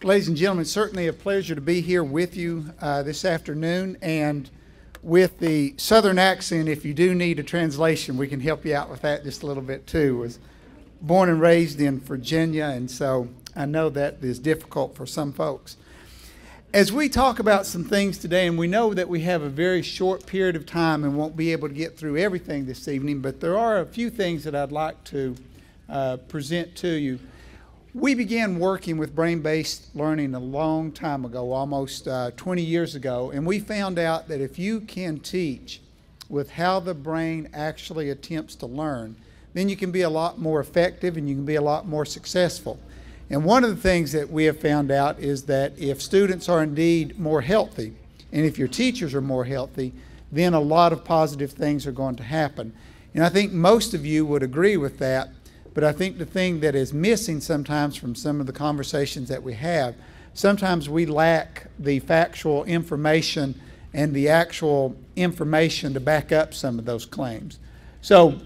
Ladies and gentlemen, it's certainly a pleasure to be here with you this afternoon. And with the southern accent, if you do need a translation, we can help you out with that just a little bit too. I was born and raised in Virginia, and so I know that is difficult for some folks. As we talk about some things today, and we know that we have a very short period of time and won't be able to get through everything this evening, but there are a few things that I'd like to present to you. We began working with brain-based learning a long time ago, almost 20 years ago, and we found out that if you can teach with how the brain actually attempts to learn, then you can be a lot more effective and you can be a lot more successful. And one of the things that we have found out is that if students are indeed more healthy, and if your teachers are more healthy, then a lot of positive things are going to happen. And I think most of you would agree with that. But I think the thing that is missing sometimes from some of the conversations that we have, sometimes we lack the factual information and the actual information to back up some of those claims. So,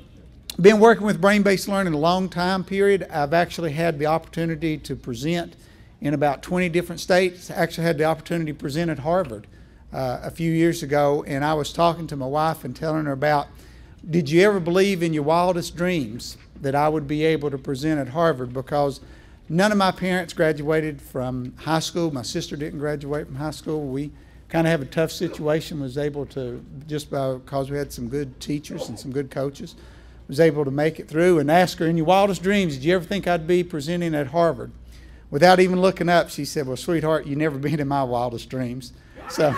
been working with brain-based learning a long time period. I've actually had the opportunity to present in about 20 different states. I actually had the opportunity to present at Harvard a few years ago, and I was talking to my wife and telling her about, did you ever believe in your wildest dreams that I would be able to present at Harvard? Because none of my parents graduated from high school. My sister didn't graduate from high school. We kind of have a tough situation, was able to, just because we had some good teachers and some good coaches, was able to make it through. And asked her, in your wildest dreams, did you ever think I'd be presenting at Harvard? Without even looking up, she said, well, sweetheart, you've never been in my wildest dreams. So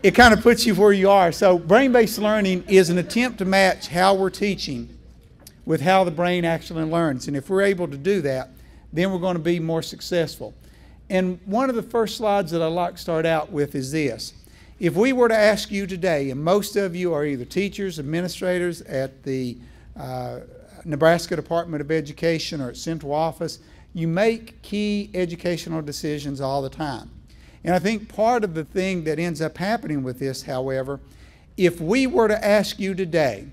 it kind of puts you where you are. So brain-based learning is an attempt to match how we're teaching with how the brain actually learns. And if we're able to do that, then we're going to be more successful. And one of the first slides that I'd like to start out with is this. If we were to ask you today, and most of you are either teachers, administrators at the Nebraska Department of Education or at central office, you make key educational decisions all the time. And I think part of the thing that ends up happening with this, however, if we were to ask you today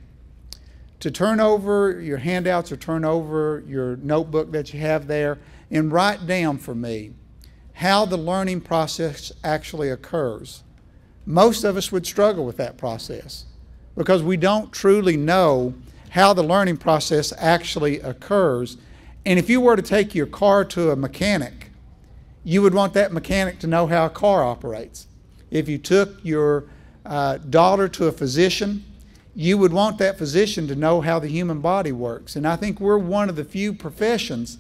to turn over your handouts or turn over your notebook that you have there and write down for me how the learning process actually occurs, most of us would struggle with that process because we don't truly know how the learning process actually occurs. And if you were to take your car to a mechanic, you would want that mechanic to know how a car operates. If you took your daughter to a physician, you would want that physician to know how the human body works. And I think we're one of the few professions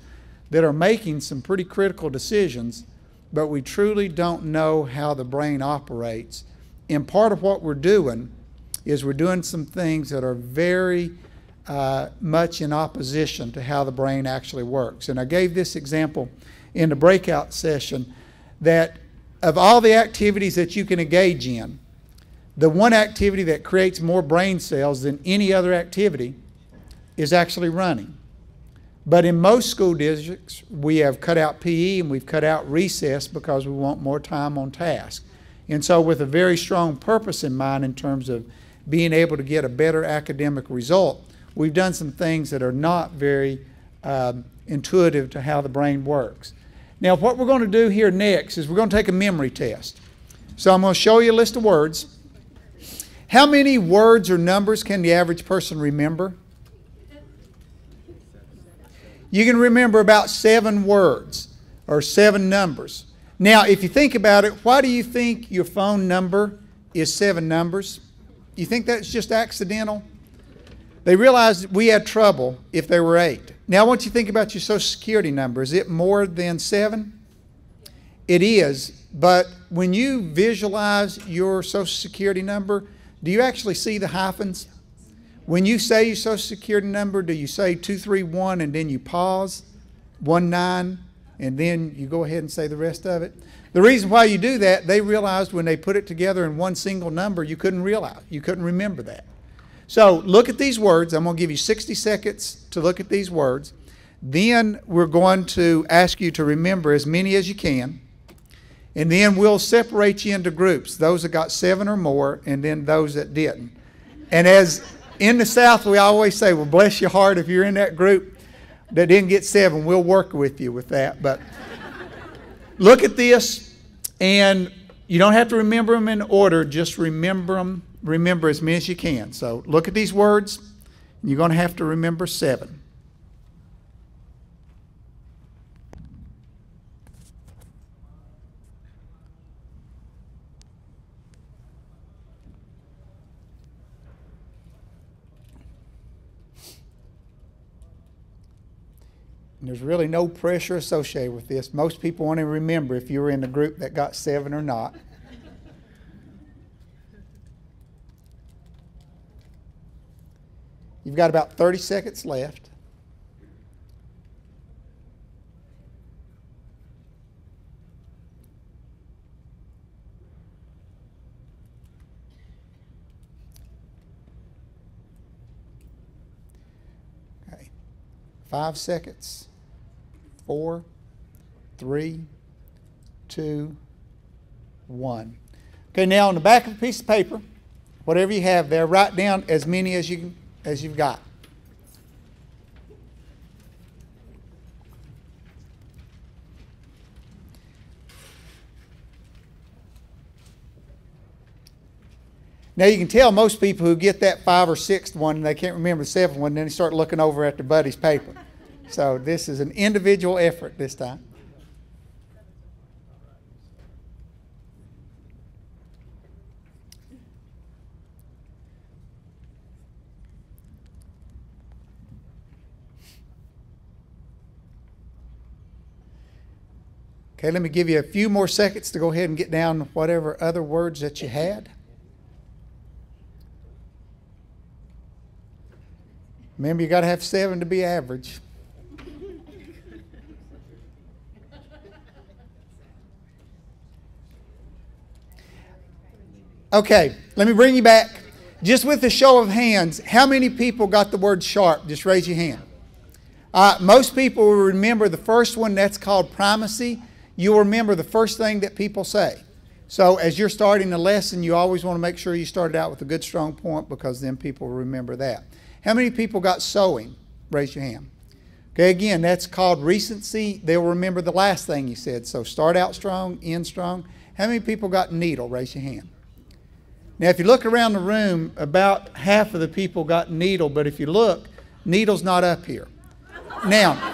that are making some pretty critical decisions, but we truly don't know how the brain operates. And part of what we're doing is we're doing some things that are very much in opposition to how the brain actually works. And I gave this example in the breakout session that of all the activities that you can engage in, the one activity that creates more brain cells than any other activity is actually running. But in most school districts, we have cut out PE and we've cut out recess because we want more time on task. And so with a very strong purpose in mind in terms of being able to get a better academic result, we've done some things that are not very intuitive to how the brain works. Now, what we're going to do here next is we're going to take a memory test. So I'm going to show you a list of words. How many words or numbers can the average person remember? You can remember about 7 words or 7 numbers. Now, if you think about it, why do you think your phone number is 7 numbers? You think that's just accidental? They realized we had trouble if there were 8. Now, I want you to think about your Social Security number. Is it more than 7? It is, but when you visualize your Social Security number, do you actually see the hyphens? When you say your Social Security number, do you say 231 and then you pause, 19, and then you go ahead and say the rest of it? The reason why you do that, they realized when they put it together in one single number, you couldn't remember that. So look at these words. I'm going to give you 60 seconds to look at these words. Then we're going to ask you to remember as many as you can. And then we'll separate you into groups, those that got 7 or more, and then those that didn't. And as in the South, we always say, well, bless your heart if you're in that group. that didn't get 7, we'll work with you with that. But look at this, and you don't have to remember them in order. Just remember them. Remember as many as you can. So look at these words, and you're going to have to remember 7. And there's really no pressure associated with this. Most people want to remember if you were in the group that got 7 or not. You've got about 30 seconds left. Okay. 5 seconds. 4, 3, 2, 1. Okay, now on the back of a piece of paper, whatever you have there, write down as many as you've got. Now you can tell most people who get that 5th or 6th one and they can't remember the 7th one, then they start looking over at their buddy's paper. So this is an individual effort this time. Okay, let me give you a few more seconds to go ahead and get down whatever other words that you had. Remember, you got to have 7 to be average. Okay, let me bring you back. Just with a show of hands, how many people got the word sharp? Just raise your hand. Most people will remember the first one, that's called primacy. You'll remember the first thing that people say. So as you're starting a lesson, you always want to make sure you started out with a good strong point, because then people will remember that. How many people got sewing? Raise your hand. Okay, again, that's called recency. They'll remember the last thing you said. So start out strong, end strong. How many people got needle? Raise your hand. Now, if you look around the room, about half of the people got needle, but if you look, needle's not up here. Now,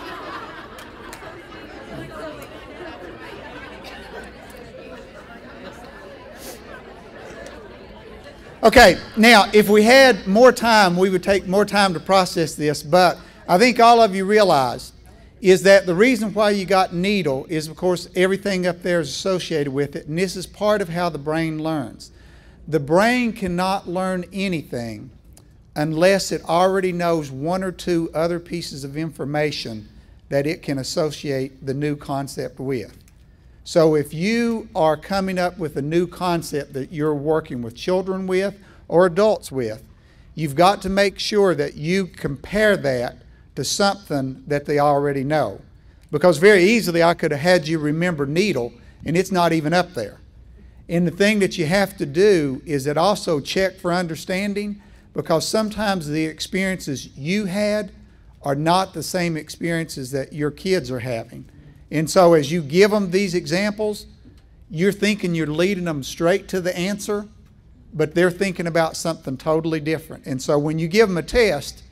okay, now, if we had more time, we would take more time to process this, but I think all of you realize is that the reason why you got needle is, of course, everything up there is associated with it, and this is part of how the brain learns. The brain cannot learn anything unless it already knows 1 or 2 other pieces of information that it can associate the new concept with. So if you are coming up with a new concept that you're working with children with or adults with, you've got to make sure that you compare that to something that they already know. Because very easily I could have had you remember needle, and it's not even up there. And the thing that you have to do is that also check for understanding, because sometimes the experiences you had are not the same experiences that your kids are having. And so as you give them these examples, you're thinking you're leading them straight to the answer, but they're thinking about something totally different. And so when you give them a test,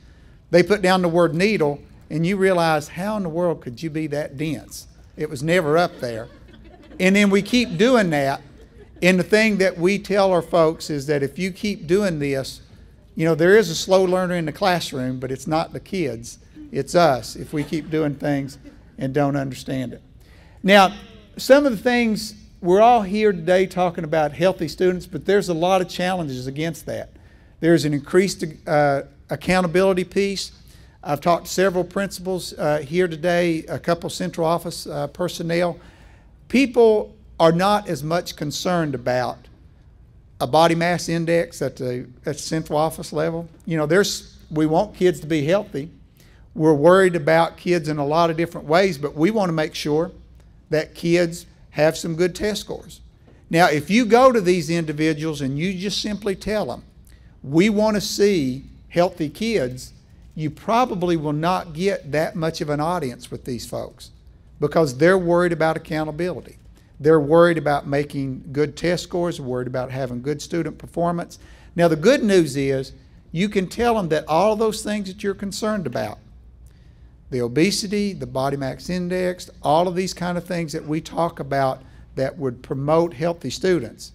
they put down the word needle, and you realize, how in the world could you be that dense? It was never up there. And then we keep doing that. And the thing that we tell our folks is that if you keep doing this, you know, there is a slow learner in the classroom, but it's not the kids, it's us, if we keep doing things and don't understand it. Now, some of the things, we're all here today talking about healthy students, but there's a lot of challenges against that. There's an increased accountability piece. I've talked to several principals here today, a couple central office personnel. People are not as much concerned about a body mass index at the central office level. You know, we want kids to be healthy. We're worried about kids in a lot of different ways, but we want to make sure that kids have some good test scores. Now, if you go to these individuals and you just simply tell them, we want to see healthy kids, you probably will not get that much of an audience with these folks because they're worried about accountability. They're worried about making good test scores, worried about having good student performance. Now, the good news is you can tell them that all of those things that you're concerned about, the obesity, the body mass index, all of these kind of things that we talk about that would promote healthy students,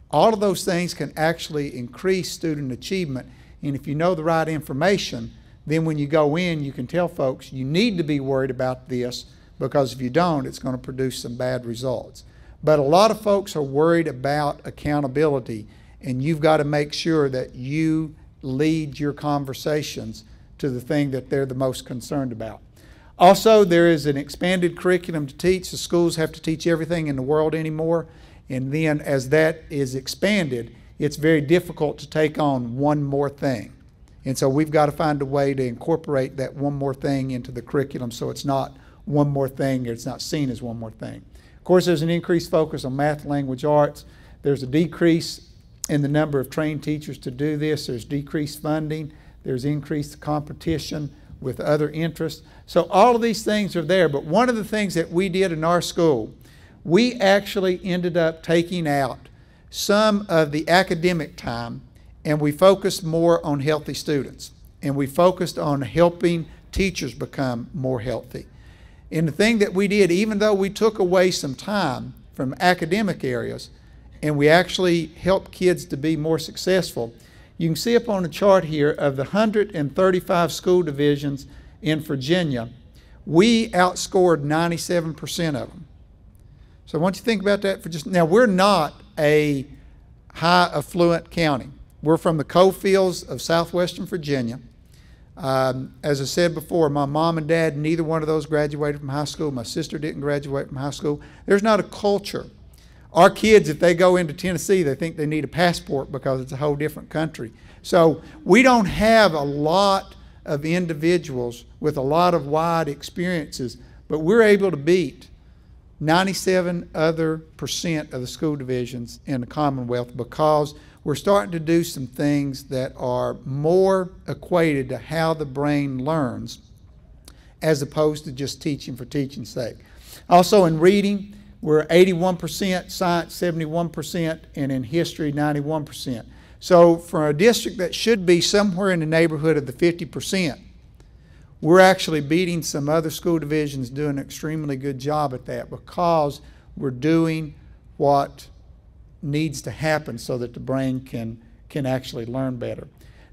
all of those things can actually increase student achievement. And if you know the right information, then when you go in, you can tell folks you need to be worried about this, because if you don't, it's going to produce some bad results. But a lot of folks are worried about accountability, and you've got to make sure that you lead your conversations to the thing that they're the most concerned about. Also, there is an expanded curriculum to teach. The schools have to teach everything in the world anymore, and then as that is expanded, it's very difficult to take on one more thing. And so we've got to find a way to incorporate that one more thing into the curriculum so it's not one more thing, or it's not seen as one more thing. Of course, there's an increased focus on math, language, arts. There's a decrease in the number of trained teachers to do this. There's decreased funding. There's increased competition with other interests. So all of these things are there, but one of the things that we did in our school, we actually ended up taking out some of the academic time, and we focused more on healthy students, and we focused on helping teachers become more healthy. And the thing that we did, even though we took away some time from academic areas and we actually helped kids to be more successful, you can see up on the chart here of the 135 school divisions in Virginia, we outscored 97% of them. So I want you to think about that for just, now we're not a high affluent county. We're from the coal fields of southwestern Virginia. As I said before, my mom and dad, neither one of those graduated from high school. My sister didn't graduate from high school. There's not a culture. Our kids, if they go into Tennessee, they think they need a passport because it's a whole different country. So we don't have a lot of individuals with a lot of wide experiences, but we're able to beat 97% of the school divisions in the Commonwealth because we're starting to do some things that are more equated to how the brain learns as opposed to just teaching for teaching's sake. Also in reading, we're 81%, science 71%, and in history 91%. So for a district that should be somewhere in the neighborhood of the 50%, we're actually beating some other school divisions doing an extremely good job at that because we're doing what needs to happen so that the brain can actually learn better.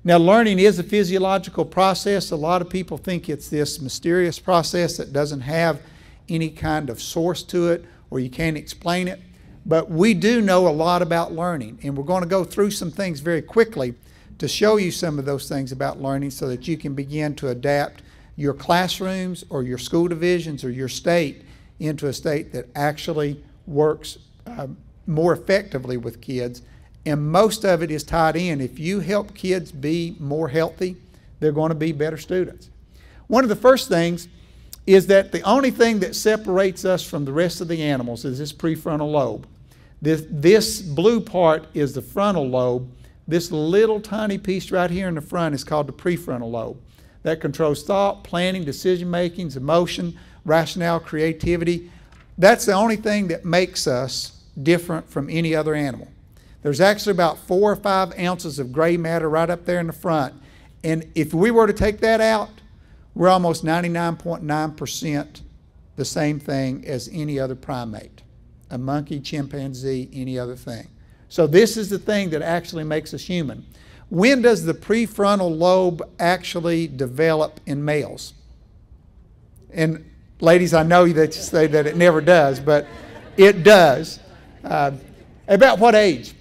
Now, learning is a physiological process. A lot of people think it's this mysterious process that doesn't have any kind of source to it or you can't explain it. But we do know a lot about learning, and we're going to go through some things very quickly to show you some of those things about learning so that you can begin to adapt your classrooms or your school divisions or your state into a state that actually works more effectively with kids. And most of it is tied in. If you help kids be more healthy, they're going to be better students. One of the first things is that the only thing that separates us from the rest of the animals is this prefrontal lobe. This blue part is the frontal lobe. This little tiny piece right here in the front is called the prefrontal lobe. That controls thought, planning, decision-making, emotion, rationale, creativity. That's the only thing that makes us different from any other animal. There's actually about 4 or 5 ounces of gray matter right up there in the front. And if we were to take that out, we're almost 99.9% the same thing as any other primate. A monkey, chimpanzee, any other thing. So this is the thing that actually makes us human. When does the prefrontal lobe actually develop in males? And ladies, I know that you say that it never does, but it does. About what age?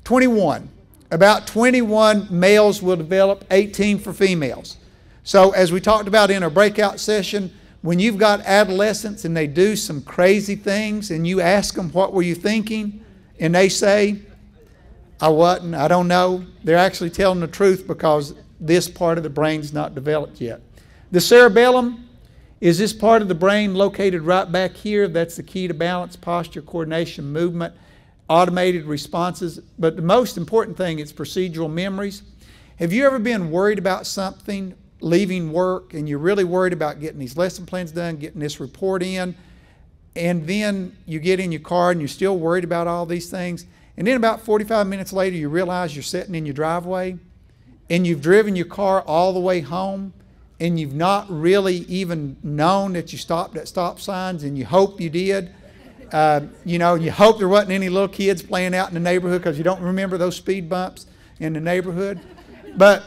21. About 21 males will develop, 18 for females. So as we talked about in our breakout session, when you've got adolescents and they do some crazy things and you ask them, what were you thinking? And they say, I wasn't, I don't know. They're actually telling the truth because this part of the brain's not developed yet. The cerebellum is this part of the brain located right back here. That's the key to balance, posture, coordination, movement, automated responses. But the most important thing is procedural memories. Have you ever been worried about something, leaving work, and you're really worried about getting these lesson plans done, getting this report in, and then you get in your car and you're still worried about all these things, and then about 45 minutes later you realize you're sitting in your driveway and you've driven your car all the way home and you've not really even known that you stopped at stop signs, and you hope you did. You know, you hope there wasn't any little kids playing out in the neighborhood because you don't remember those speed bumps in the neighborhood. But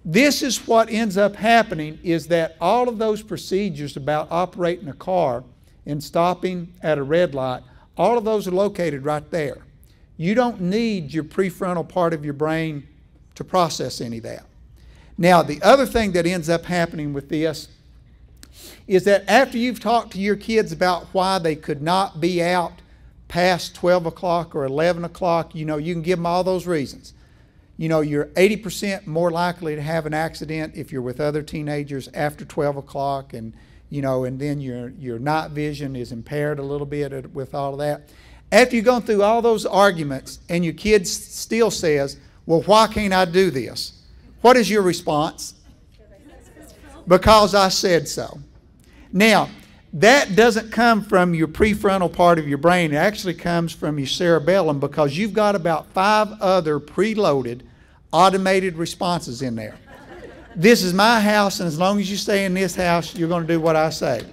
this is what ends up happening, is that all of those procedures about operating a car and stopping at a red light, all of those are located right there. You don't need your prefrontal part of your brain to process any of that. Now, the other thing that ends up happening with this is that after you've talked to your kids about why they could not be out past 12 o'clock or 11 o'clock, you know, you can give them all those reasons. You know, you're 80% more likely to have an accident if you're with other teenagers after 12 o'clock, and, you know, and then your night vision is impaired a little bit with all of that. After you've gone through all those arguments and your kid still says, well, why can't I do this? What is your response? Because I said so. Now, that doesn't come from your prefrontal part of your brain. It actually comes from your cerebellum, because you've got about 5 other preloaded automated responses in there. This is my house, and as long as you stay in this house, you're going to do what I say.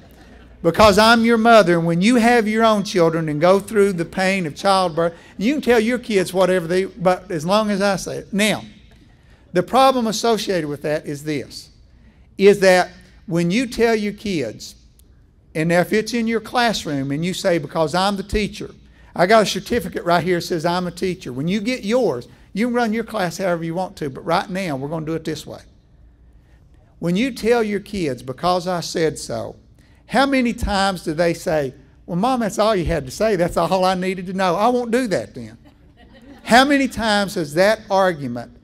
Because I'm your mother, and when you have your own children and go through the pain of childbirth, you can tell your kids whatever they, but as long as I say it. Now, the problem associated with that is this, is that when you tell your kids, and if it's in your classroom and you say, because I'm the teacher, I got a certificate right here that says I'm a teacher. When you get yours, you can run your class however you want to, but right now we're going to do it this way. When you tell your kids, because I said so, how many times do they say, well, Mom, that's all you had to say. That's all I needed to know. I won't do that then. How many times has that argument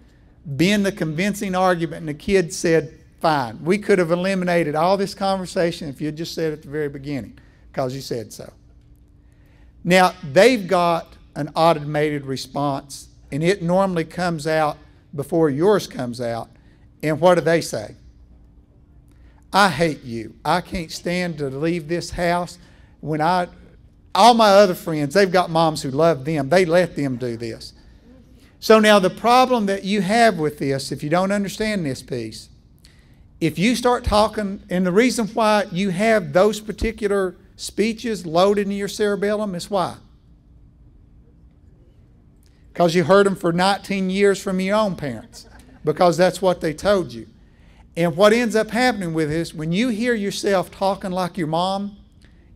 been the convincing argument and the kid said, fine, we could have eliminated all this conversation if you had just said at the very beginning, because you said so. Now, they've got an automated response, and it normally comes out before yours comes out. And what do they say? I hate you. I can't stand to leave this house. When all my other friends, they've got moms who love them. They let them do this. So now the problem that you have with this, if you don't understand this piece, if you start talking, and the reason why you have those particular speeches loaded in your cerebellum is why? Because you heard them for 19 years from your own parents, because that's what they told you. And what ends up happening with this, when you hear yourself talking like your mom,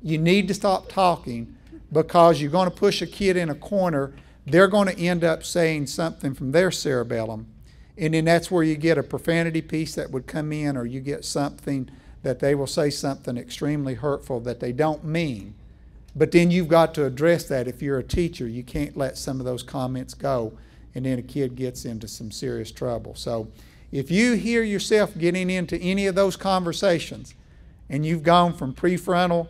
you need to stop talking, because you're going to push a kid in a corner. They're going to end up saying something from their cerebellum. And then that's where you get a profanity piece that would come in, or you get something that they will say something extremely hurtful that they don't mean. But then you've got to address that. If you're a teacher, you can't let some of those comments go, and then a kid gets into some serious trouble. So if you hear yourself getting into any of those conversations and you've gone from prefrontal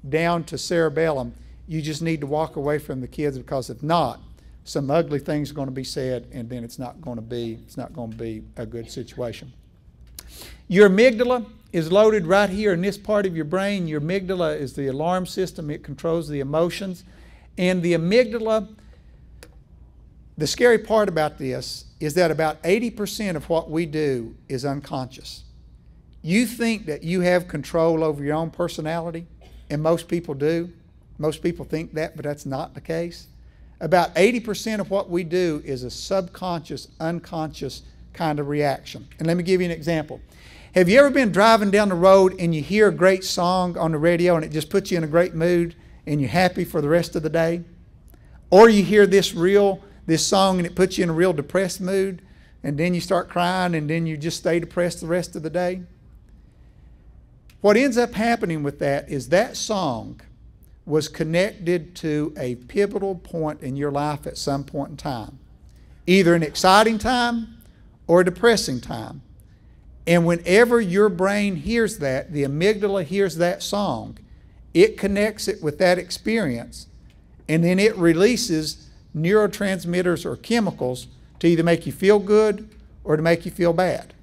down to cerebellum, you just need to walk away from the kids, because if not, some ugly things are going to be said, and then it's not going to be a good situation. Your amygdala is loaded right here in this part of your brain. Your amygdala is the alarm system. It controls the emotions. And the amygdala, the scary part about this is that about 80% of what we do is unconscious. You think that you have control over your own personality, and most people do. Most people think that, but that's not the case. About 80% of what we do is a subconscious, unconscious kind of reaction. And let me give you an example. Have you ever been driving down the road and you hear a great song on the radio and it just puts you in a great mood and you're happy for the rest of the day? Or you hear this song and it puts you in a real depressed mood, and then you start crying, and then you just stay depressed the rest of the day? What ends up happening with that is that song was connected to a pivotal point in your life at some point in time, either an exciting time or a depressing time. And whenever your brain hears that, the amygdala hears that song, it connects it with that experience, and then it releases neurotransmitters or chemicals to either make you feel good or to make you feel bad.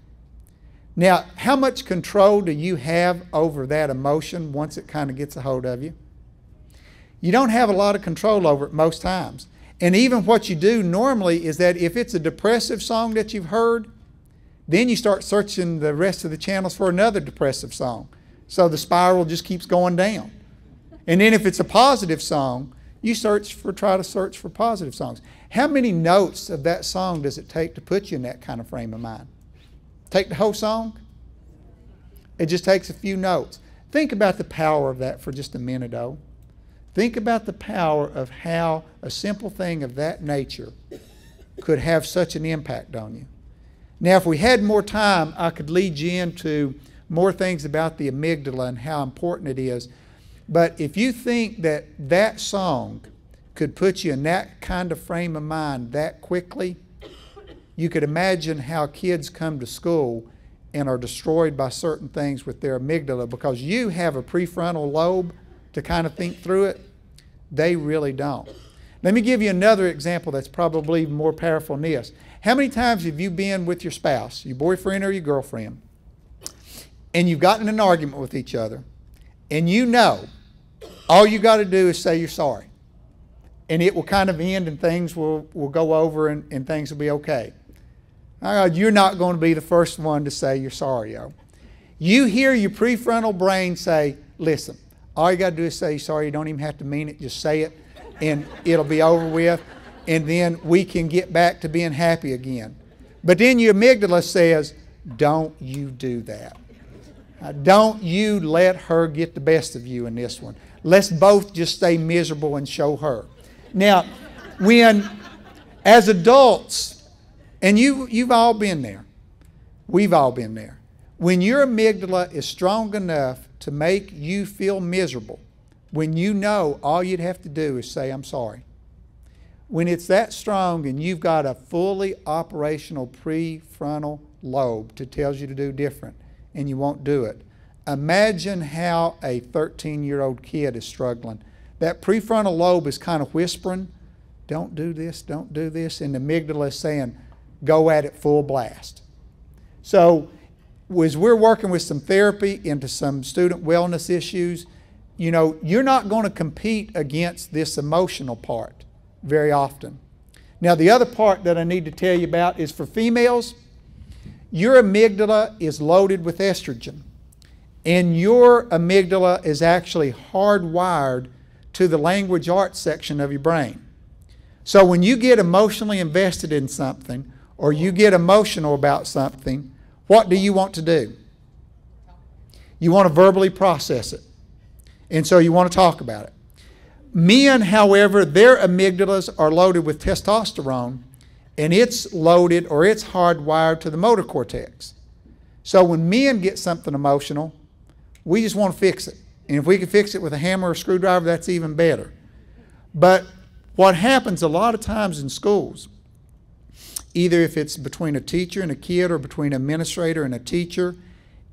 Now, how much control do you have over that emotion once it kind of gets a hold of you? You don't have a lot of control over it most times. And even what you do normally is that if it's a depressive song that you've heard, then you start searching the rest of the channels for another depressive song. So the spiral just keeps going down. And then if it's a positive song, you try to search for positive songs. How many notes of that song does it take to put you in that kind of frame of mind? Take the whole song? It just takes a few notes. Think about the power of that for just a minute, though. Think about the power of how a simple thing of that nature could have such an impact on you. Now, if we had more time, I could lead you into more things about the amygdala and how important it is. But if you think that that song could put you in that kind of frame of mind that quickly, you could imagine how kids come to school and are destroyed by certain things with their amygdala because you have a prefrontal lobe to kind of think through it. They really don't. Let me give you another example that's probably even more powerful than this. How many times have you been with your spouse, your boyfriend or your girlfriend, and you've gotten in an argument with each other, and you know all you got to do is say you're sorry, and it will kind of end and things will go over and things will be okay. You're not going to be the first one to say you're sorry, yo. You hear your prefrontal brain say, listen, all you got to do is say sorry. You don't even have to mean it. Just say it, and it'll be over with, and then we can get back to being happy again. But then your amygdala says, don't you do that. Don't you let her get the best of you in this one. Let's both just stay miserable and show her. Now, as adults, and you've all been there, we've all been there. When your amygdala is strong enough to make you feel miserable, when you know all you'd have to do is say, I'm sorry. When it's that strong and you've got a fully operational prefrontal lobe that tells you to do different and you won't do it, imagine how a 13-year-old kid is struggling. That prefrontal lobe is kind of whispering, don't do this, and the amygdala is saying, go at it full blast. So as we're working with some therapy into some student wellness issues, you know, you're not going to compete against this emotional part very often. Now, the other part that I need to tell you about is for females, your amygdala is loaded with estrogen, and your amygdala is actually hardwired to the language arts section of your brain. So when you get emotionally invested in something, or you get emotional about something, what do you want to do? You want to verbally process it. And so you want to talk about it. Men, however, their amygdalas are loaded with testosterone, and it's loaded or it's hardwired to the motor cortex. So when men get something emotional, we just want to fix it. And if we can fix it with a hammer or a screwdriver, that's even better. But what happens a lot of times in schools, either if it's between a teacher and a kid or between an administrator and a teacher,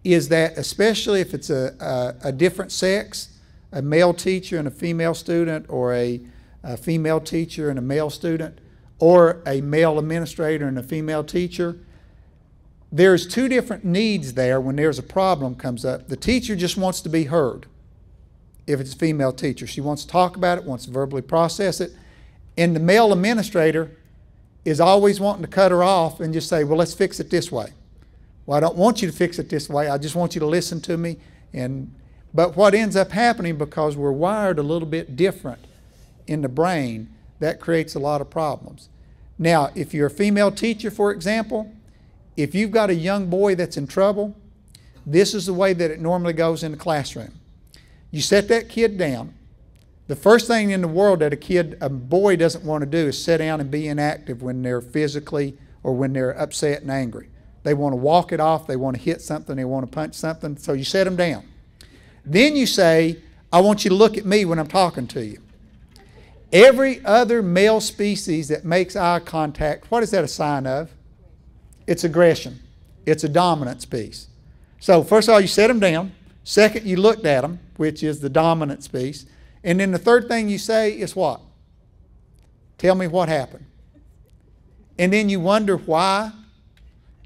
is that especially if it's a different sex, a male teacher and a female student, or a female teacher and a male student, or a male administrator and a female teacher, there's two different needs there when there's a problem comes up. The teacher just wants to be heard. If it's a female teacher, she wants to talk about it, wants to verbally process it. And the male administrator is always wanting to cut her off and just say, well, let's fix it this way. Well, I don't want you to fix it this way. I just want you to listen to me. But what ends up happening, because we're wired a little bit different in the brain, that creates a lot of problems. Now, if you're a female teacher, for example, if you've got a young boy that's in trouble, this is the way that it normally goes in the classroom. You set that kid down. The first thing in the world that a boy doesn't want to do is sit down and be inactive when they're physically or when they're upset and angry. They want to walk it off. They want to hit something. They want to punch something. So you set them down. Then you say, I want you to look at me when I'm talking to you. Every other male species that makes eye contact, what is that a sign of? It's aggression. It's a dominance piece. So first of all, you set them down. Second, you looked at them, which is the dominance piece. And then the third thing you say is what? Tell me what happened. And then you wonder why.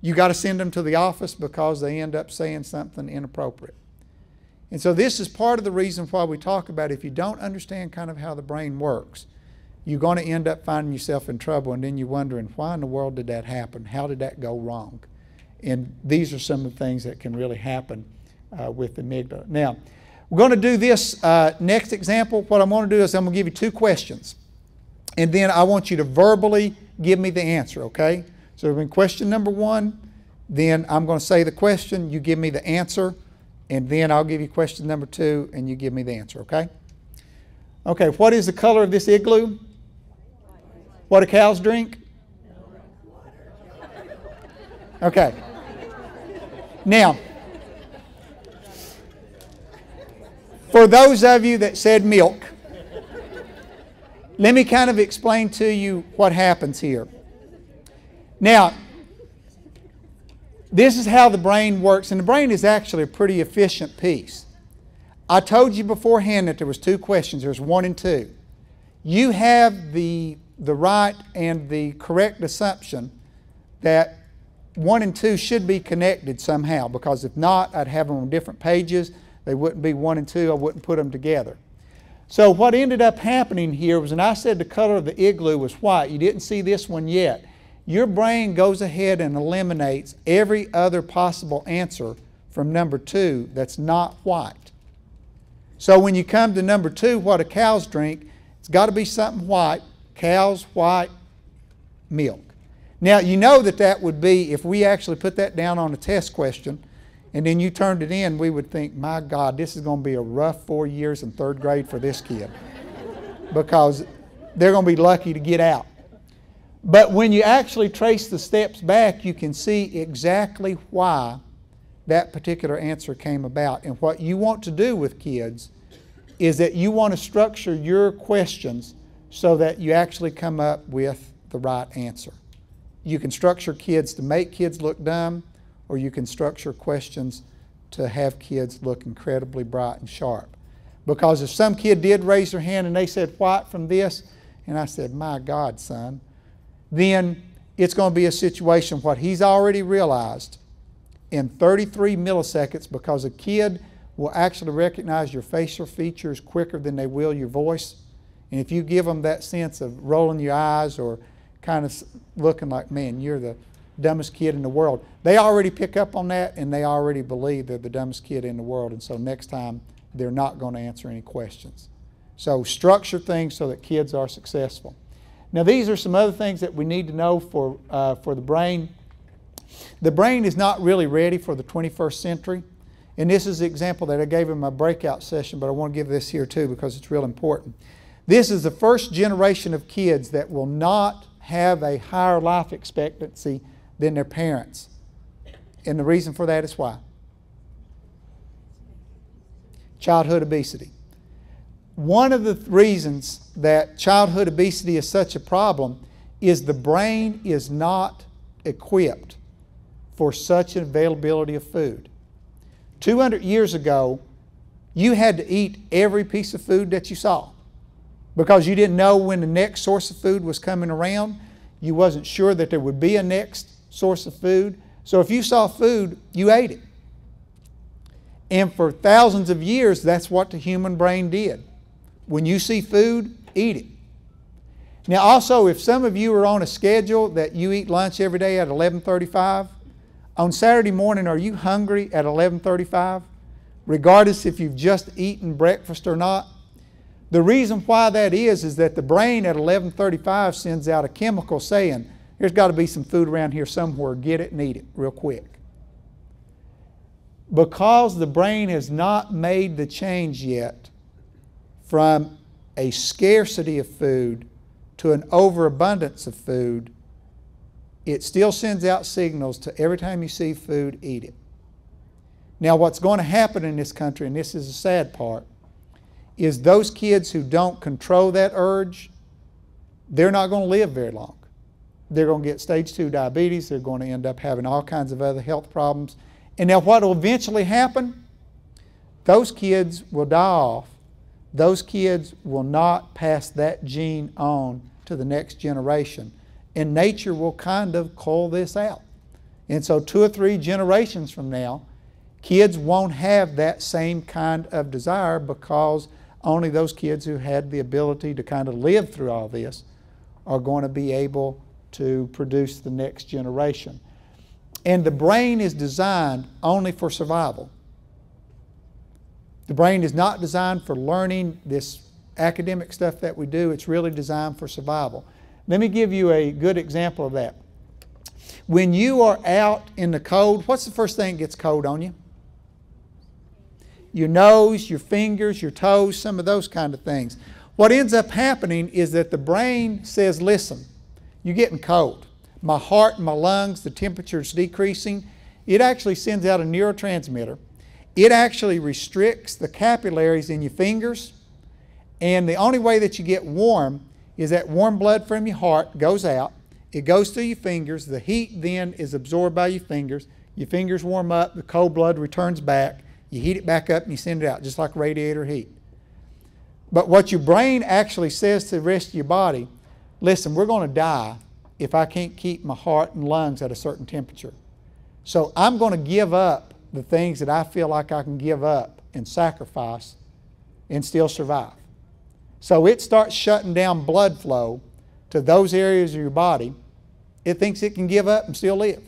You got to send them to the office because they end up saying something inappropriate. And so this is part of the reason why we talk about if you don't understand kind of how the brain works, you're going to end up finding yourself in trouble, and then you're wondering, why in the world did that happen? How did that go wrong? And these are some of the things that can really happen with the amygdala. Now, we're going to do this next example. What I'm going to do is I'm going to give you 2 questions. And then I want you to verbally give me the answer, okay? So in question number 1, then I'm going to say the question, you give me the answer, and then I'll give you question number 2, and you give me the answer, okay? Okay, what is the color of this igloo? What do cows drink? Okay. Now, for those of you that said milk, let me kind of explain to you what happens here. Now, this is how the brain works, and the brain is actually a pretty efficient piece. I told you beforehand that there was 2 questions. There's 1 and 2. You have the right and the correct assumption that 1 and 2 should be connected somehow, because if not, I'd have them on different pages. They wouldn't be 1 and 2. I wouldn't put them together. So what ended up happening here was, when I said the color of the igloo was white, you didn't see this one yet. Your brain goes ahead and eliminates every other possible answer from number 2 that's not white. So when you come to number 2, what do cows drink? It's got to be something white. Cows, white, milk. Now, you know that that would be, if we actually put that down on a test question and then you turned it in, we would think, my God, this is going to be a rough 4 years in 3rd grade for this kid, because they're going to be lucky to get out. But when you actually trace the steps back, you can see exactly why that particular answer came about. And what you want to do with kids is that you want to structure your questions so that you actually come up with the right answer. You can structure kids to make kids look dumb, or you can structure questions to have kids look incredibly bright and sharp. Because if some kid did raise their hand and they said white from this, and I said, my God, son, then it's going to be a situation what he's already realized in 33 milliseconds, because a kid will actually recognize your facial features quicker than they will your voice. And if you give them that sense of rolling your eyes or kind of looking like, man, you're the dumbest kid in the world, they already pick up on that, and they already believe they're the dumbest kid in the world. And so next time, they're not going to answer any questions. So structure things so that kids are successful. Now, these are some other things that we need to know for the brain. The brain is not really ready for the 21st century. And this is the example that I gave in my breakout session, but I want to give this here too because it's real important. This is the first generation of kids that will not have a higher life expectancy than their parents. And the reason for that is why? Childhood obesity. One of the reasons that childhood obesity is such a problem is the brain is not equipped for such an availability of food. 200 years ago, you had to eat every piece of food that you saw because you didn't know when the next source of food was coming around. You wasn't sure that there would be a next source of food. So if you saw food, you ate it. And for thousands of years, that's what the human brain did. When you see food, eat it. Now also, if some of you are on a schedule that you eat lunch every day at 11:35, on Saturday morning, are you hungry at 11:35? Regardless if you've just eaten breakfast or not? The reason why that is that the brain at 11:35 sends out a chemical saying, there's got to be some food around here somewhere, get it and eat it real quick. Because the brain has not made the change yet from a scarcity of food to an overabundance of food, it still sends out signals to every time you see food, eat it. Now what's going to happen in this country, and this is the sad part, is those kids who don't control that urge, they're not going to live very long. They're going to get stage 2 diabetes, they're going to end up having all kinds of other health problems. And now what will eventually happen? Those kids will die off. Those kids will not pass that gene on to the next generation. And nature will kind of cull this out. And so 2 or 3 generations from now, kids won't have that same kind of desire, because only those kids who had the ability to kind of live through all this are going to be able to produce the next generation. And the brain is designed only for survival. The brain is not designed for learning this academic stuff that we do. It's really designed for survival. Let me give you a good example of that. When you are out in the cold, what's the first thing that gets cold on you? Your nose, your fingers, your toes, some of those kind of things. What ends up happening is that the brain says, listen, you're getting cold. My heart and my lungs, the temperature is decreasing. It actually sends out a neurotransmitter. It actually restricts the capillaries in your fingers. And the only way that you get warm is that warm blood from your heart goes out. It goes through your fingers. The heat then is absorbed by your fingers. Your fingers warm up. The cold blood returns back. You heat it back up and you send it out, just like radiator heat. But what your brain actually says to the rest of your body, listen, we're going to die if I can't keep my heart and lungs at a certain temperature. So I'm going to give up the things that I feel like I can give up and sacrifice and still survive. So it starts shutting down blood flow to those areas of your body it thinks it can give up and still live.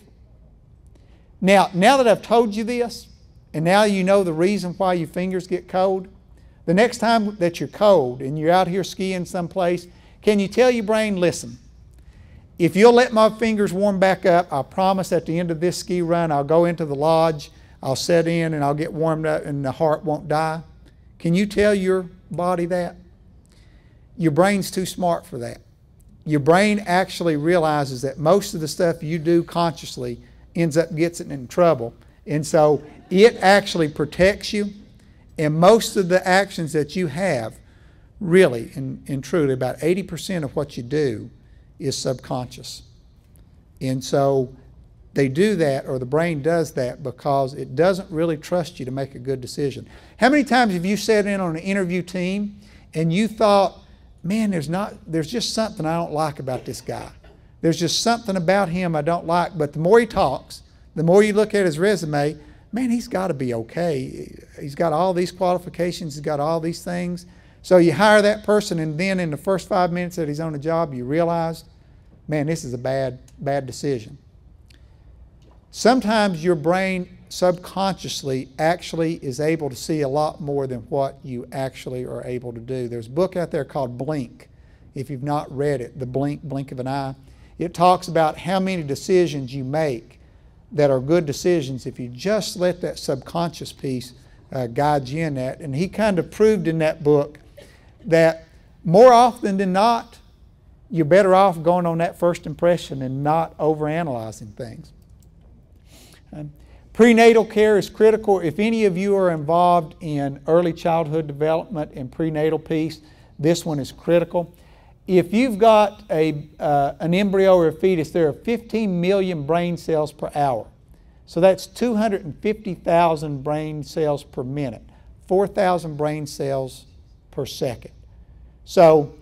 Now that I've told you this, and now you know the reason why your fingers get cold, the next time that you're cold and you're out here skiing someplace, can you tell your brain, listen, if you'll let my fingers warm back up, I promise at the end of this ski run, I'll go into the lodge, I'll set in and I'll get warmed up and the heart won't die. Can you tell your body that? Your brain's too smart for that. Your brain actually realizes that most of the stuff you do consciously ends up getting in trouble. And so it actually protects you. And most of the actions that you have, really and truly, about 80% of what you do is subconscious. And so they do that, or the brain does that, because it doesn't really trust you to make a good decision. How many times have you sat in on an interview team and you thought, man, there's just something I don't like about this guy. There's just something about him I don't like. But the more he talks, the more you look at his resume, man, he's got to be okay. He's got all these qualifications. He's got all these things. So you hire that person, and then in the first 5 minutes that he's on the job, you realize, man, this is a bad decision. Sometimes your brain subconsciously actually is able to see a lot more than what you actually are able to do. There's a book out there called Blink. If you've not read it, The Blink of an Eye. It talks about how many decisions you make that are good decisions if you just let that subconscious piece guide you in that. And he kind of proved in that book that more often than not, you're better off going on that first impression and not overanalyzing things. Prenatal care is critical. If any of you are involved in early childhood development and prenatal piece, this one is critical. If you've got an embryo or a fetus, there are 15 million brain cells per hour. So that's 250,000 brain cells per minute, 4,000 brain cells per second. So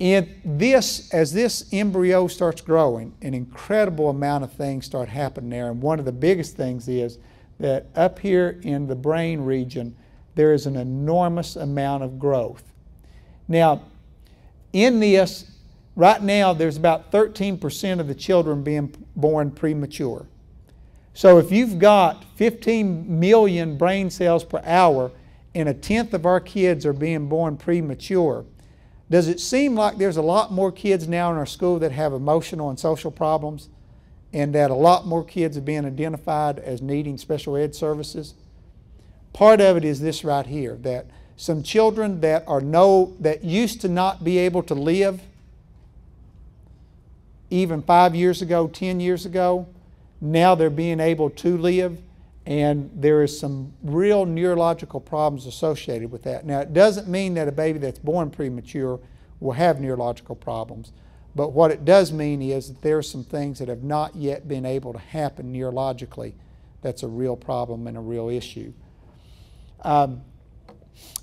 as this embryo starts growing, an incredible amount of things start happening there. And one of the biggest things is that up here in the brain region, there is an enormous amount of growth. Now, in this, right now, there's about 13% of the children being born premature. So if you've got 15 million brain cells per hour and 1/10 of our kids are being born premature, does it seem like there's a lot more kids now in our school that have emotional and social problems, and that a lot more kids are being identified as needing special ed services? Part of it is this right here, that some children that used to not be able to live even 5 years ago, 10 years ago, now they're being able to live, and there is some real neurological problems associated with that. Now, it doesn't mean that a baby that's born premature will have neurological problems, but what it does mean is that there are some things that have not yet been able to happen neurologically. That's a real problem and a real issue.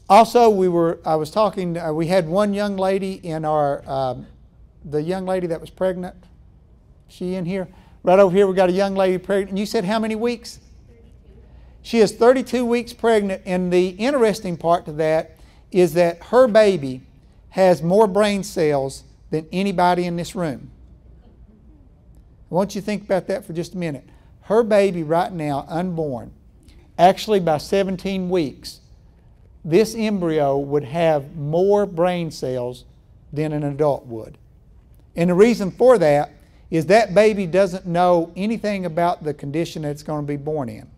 Also, we had one young lady in our, the young lady that was pregnant, she in here? Right over here we got a young lady pregnant. And you said how many weeks? She is 32 weeks pregnant, and the interesting part to that is that her baby has more brain cells than anybody in this room. I want you to think about that for just a minute. Her baby right now, unborn, actually by 17 weeks, this embryo would have more brain cells than an adult would. And the reason for that is that baby doesn't know anything about the condition that it's going to be born in.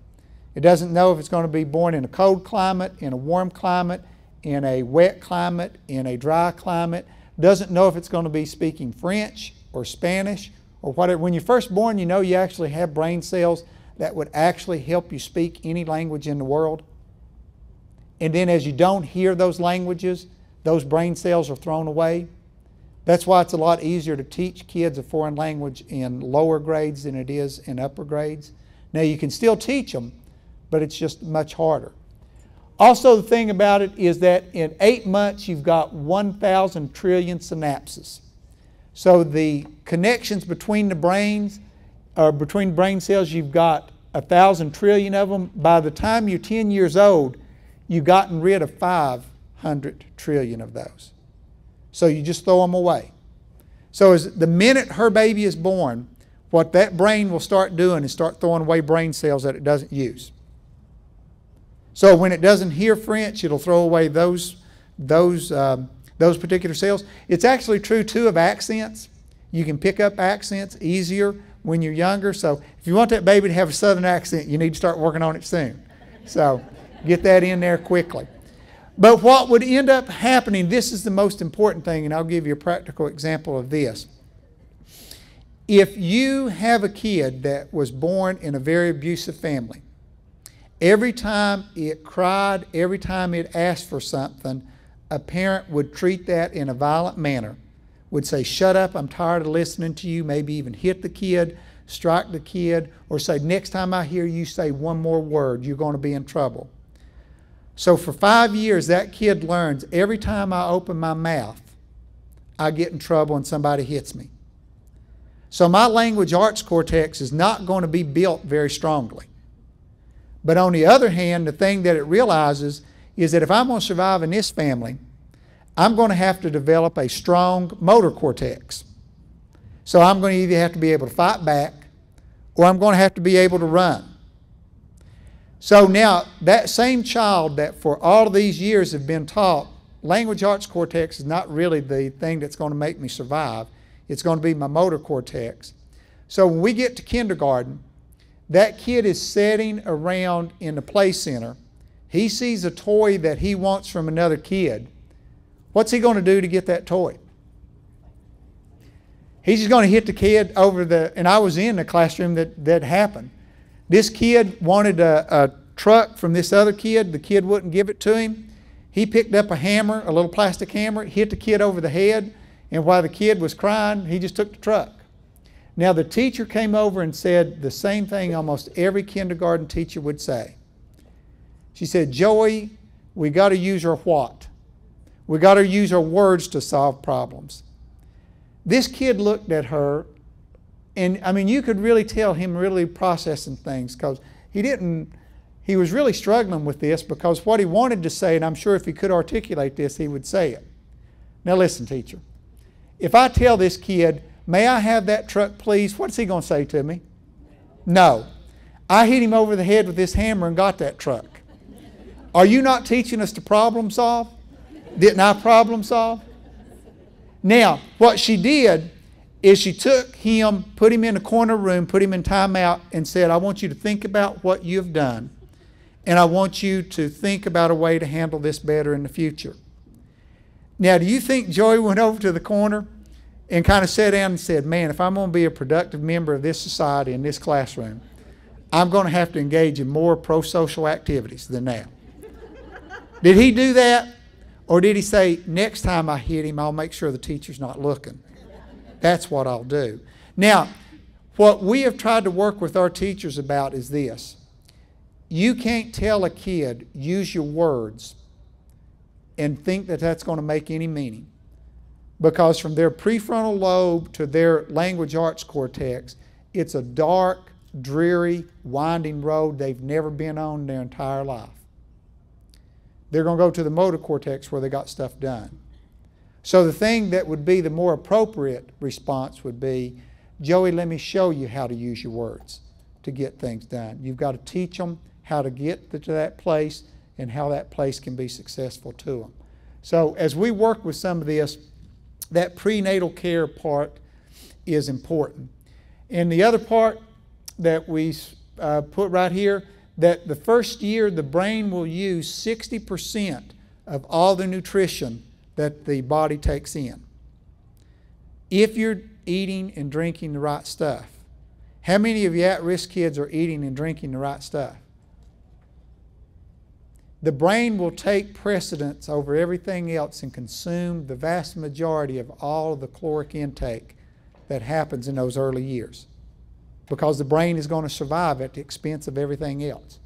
It doesn't know if it's going to be born in a cold climate, in a warm climate, in a wet climate, in a dry climate. Doesn't know if it's going to be speaking French or Spanish or whatever. When you're first born, you know you actually have brain cells that would actually help you speak any language in the world. And then as you don't hear those languages, those brain cells are thrown away. That's why it's a lot easier to teach kids a foreign language in lower grades than it is in upper grades. Now you can still teach them, but it's just much harder. Also, the thing about it is that in 8 months you've got 1,000 trillion synapses. So the connections between the brains, or between brain cells, you've got 1,000 trillion of them. By the time you're 10 years old, you've gotten rid of 500 trillion of those. So you just throw them away. So as the minute her baby is born, what that brain will start doing is start throwing away brain cells that it doesn't use. So when it doesn't hear French, it'll throw away those particular cells. It's actually true too of accents. You can pick up accents easier when you're younger. So if you want that baby to have a southern accent, you need to start working on it soon. So get that in there quickly. But what would end up happening, this is the most important thing, and I'll give you a practical example of this. If you have a kid that was born in a very abusive family, every time it cried, every time it asked for something, a parent would treat that in a violent manner, would say, "Shut up, I'm tired of listening to you," maybe even hit the kid, strike the kid, or say, "Next time I hear you say one more word, you're going to be in trouble." So for 5 years, that kid learns every time I open my mouth, I get in trouble and somebody hits me. So my language arts cortex is not going to be built very strongly. But on the other hand, the thing that it realizes is that if I'm going to survive in this family, I'm going to have to develop a strong motor cortex. So I'm going to either have to be able to fight back, or I'm going to have to be able to run. So now, that same child that for all of these years have been taught, language arts cortex is not really the thing that's going to make me survive. It's going to be my motor cortex. So when we get to kindergarten, that kid is sitting around in the play center. He sees a toy that he wants from another kid. What's he going to do to get that toy? He's just going to hit the kid over the, and I was in the classroom that happened. This kid wanted a truck from this other kid. The kid wouldn't give it to him. He picked up a hammer, a little plastic hammer, hit the kid over the head, and while the kid was crying, he just took the truck. Now the teacher came over and said the same thing almost every kindergarten teacher would say. She said, "Joey, we got to use our what? We got to use our words to solve problems." This kid looked at her, and I mean, you could really tell him really processing things, because he was really struggling with this, because what he wanted to say, and I'm sure if he could articulate this, he would say it. Now listen, teacher, if I tell this kid, "May I have that truck, please?" what's he going to say to me? No. I hit him over the head with this hammer and got that truck. Are you not teaching us to problem solve? Didn't I problem solve? Now, what she did is she took him, put him in a corner room, put him in timeout, and said, "I want you to think about what you've done, and I want you to think about a way to handle this better in the future." Now, do you think Joey went over to the corner and kind of sat down and said, "Man, if I'm going to be a productive member of this society in this classroom, I'm going to have to engage in more pro-social activities than that"? Did he do that? Or did he say, "Next time I hit him, I'll make sure the teacher's not looking. That's what I'll do"? Now, what we have tried to work with our teachers about is this. You can't tell a kid, "Use your words," and think that that's going to make any meaning. Because from their prefrontal lobe to their language arts cortex, It's a dark, dreary, winding road they've never been on their entire life. They're going to go to the motor cortex where they got stuff done. So the thing that would be the more appropriate response would be, Joey, let me show you how to use your words to get things done. You've got to teach them how to get to that place and how that place can be successful to them. So as we work with some of this, that prenatal care part is important. And the other part that we put right here, that the first year the brain will use 60% of all the nutrition that the body takes in. If you're eating and drinking the right stuff. How many of you at-risk kids are eating and drinking the right stuff? The brain will take precedence over everything else and consume the vast majority of all of the caloric intake that happens in those early years, because the brain is going to survive at the expense of everything else.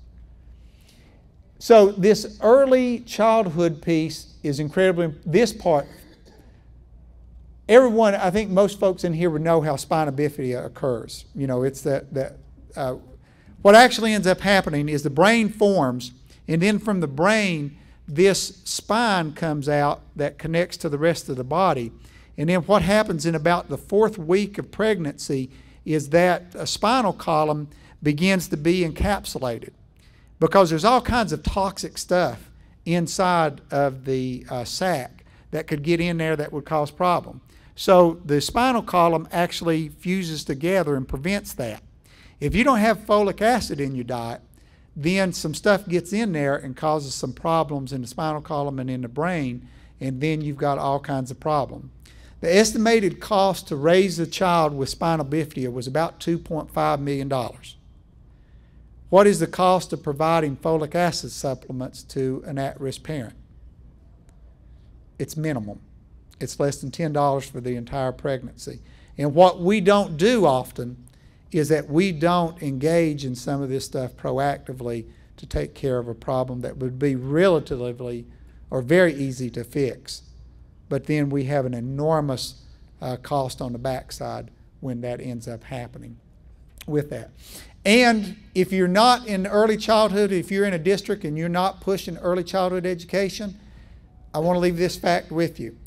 So this early childhood piece is incredibly, this part, everyone, I think most folks in here would know how spina bifida occurs. You know, it's what actually ends up happening is the brain forms, and then from the brain, this spine comes out that connects to the rest of the body. And then what happens in about the 4th week of pregnancy is that a spinal column begins to be encapsulated, because there's all kinds of toxic stuff inside of the sac that could get in there that would cause problem. So the spinal column actually fuses together and prevents that. If you don't have folic acid in your diet, then some stuff gets in there and causes some problems in the spinal column and in the brain, and then you've got all kinds of problems. The estimated cost to raise a child with spina bifida was about $2.5 million. What is the cost of providing folic acid supplements to an at-risk parent? It's minimum. It's less than $10 for the entire pregnancy. And what we don't do often is that we don't engage in some of this stuff proactively to take care of a problem that would be relatively or very easy to fix. But then we have an enormous cost on the backside when that ends up happening with that. And if you're not in early childhood, if you're in a district and you're not pushing early childhood education, I want to leave this fact with you.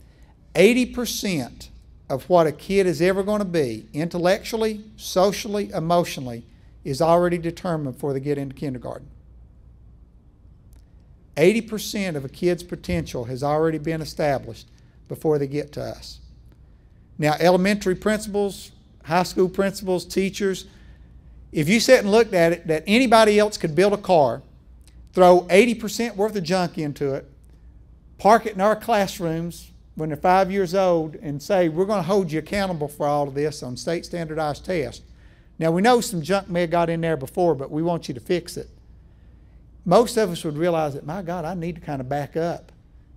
80% of what a kid is ever going to be, intellectually, socially, emotionally, is already determined before they get into kindergarten. 80% of a kid's potential has already been established before they get to us. Now, elementary principals, high school principals, teachers, if you sat and looked at it, that anybody else could build a car, throw 80% worth of junk into it, park it in our classrooms when they're 5 years old, and say, we're going to hold you accountable for all of this on state standardized tests. Now, we know some junk may have got in there before, but we want you to fix it. Most of us would realize that, my God, I need to kind of back up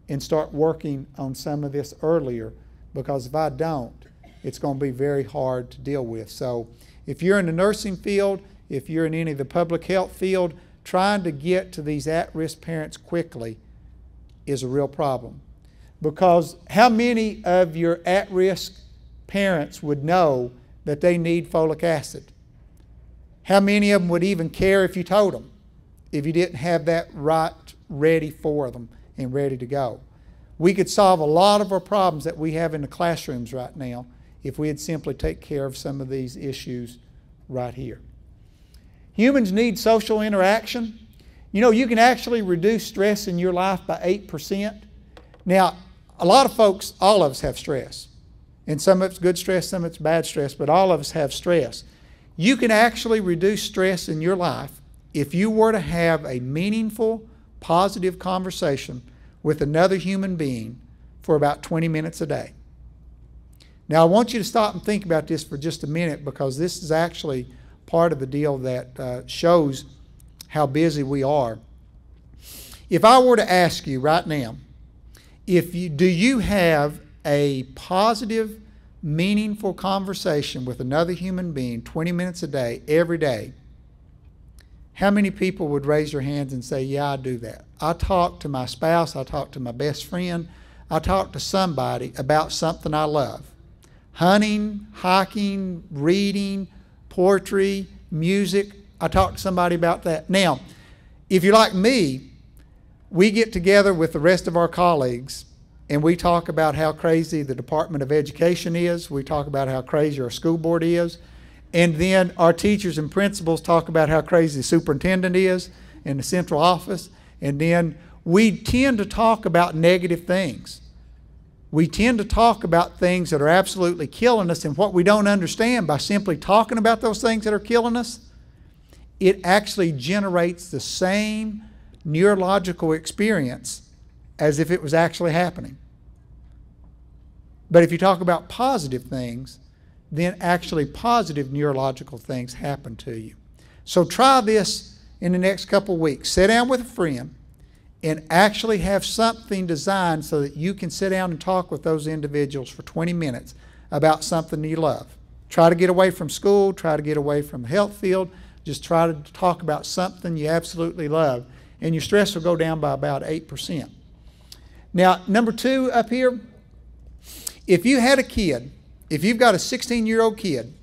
and start working on some of this earlier, because if I don't, it's going to be very hard to deal with. So if you're in the nursing field, if you're in any of the public health field, trying to get to these at-risk parents quickly is a real problem. Because how many of your at-risk parents would know that they need folic acid? How many of them would even care if you told them, if you didn't have that right ready for them and ready to go? We could solve a lot of our problems that we have in the classrooms right now if we had simply take care of some of these issues right here. Humans need social interaction. You know, you can actually reduce stress in your life by 8%. Now, a lot of folks, all of us have stress. And some of it's good stress, some of it's bad stress, but all of us have stress. You can actually reduce stress in your life if you were to have a meaningful, positive conversation with another human being for about 20 minutes a day. Now, I want you to stop and think about this for just a minute, because this is actually part of the deal that shows how busy we are. If I were to ask you right now, do you have a positive, meaningful conversation with another human being 20 minutes a day, every day, how many people would raise their hands and say, yeah, I do that? I talk to my spouse, I talk to my best friend, I talk to somebody about something I love. Hunting, hiking, reading, poetry, music. I talked to somebody about that. Now, if you're like me, we get together with the rest of our colleagues and we talk about how crazy the Department of Education is. We talk about how crazy our school board is. And then our teachers and principals talk about how crazy the superintendent is in the central office. And then we tend to talk about negative things. We tend to talk about things that are absolutely killing us, and what we don't understand by simply talking about those things that are killing us, it actually generates the same neurological experience as if it was actually happening. But if you talk about positive things, then actually positive neurological things happen to you. So try this in the next couple of weeks. Sit down with a friend and actually have something designed so that you can sit down and talk with those individuals for 20 minutes about something you love. Try to get away from school, try to get away from the health field, just try to talk about something you absolutely love, and your stress will go down by about 8%. Now, number 2 up here, if you had a kid, if you've got a 16-year-old kid,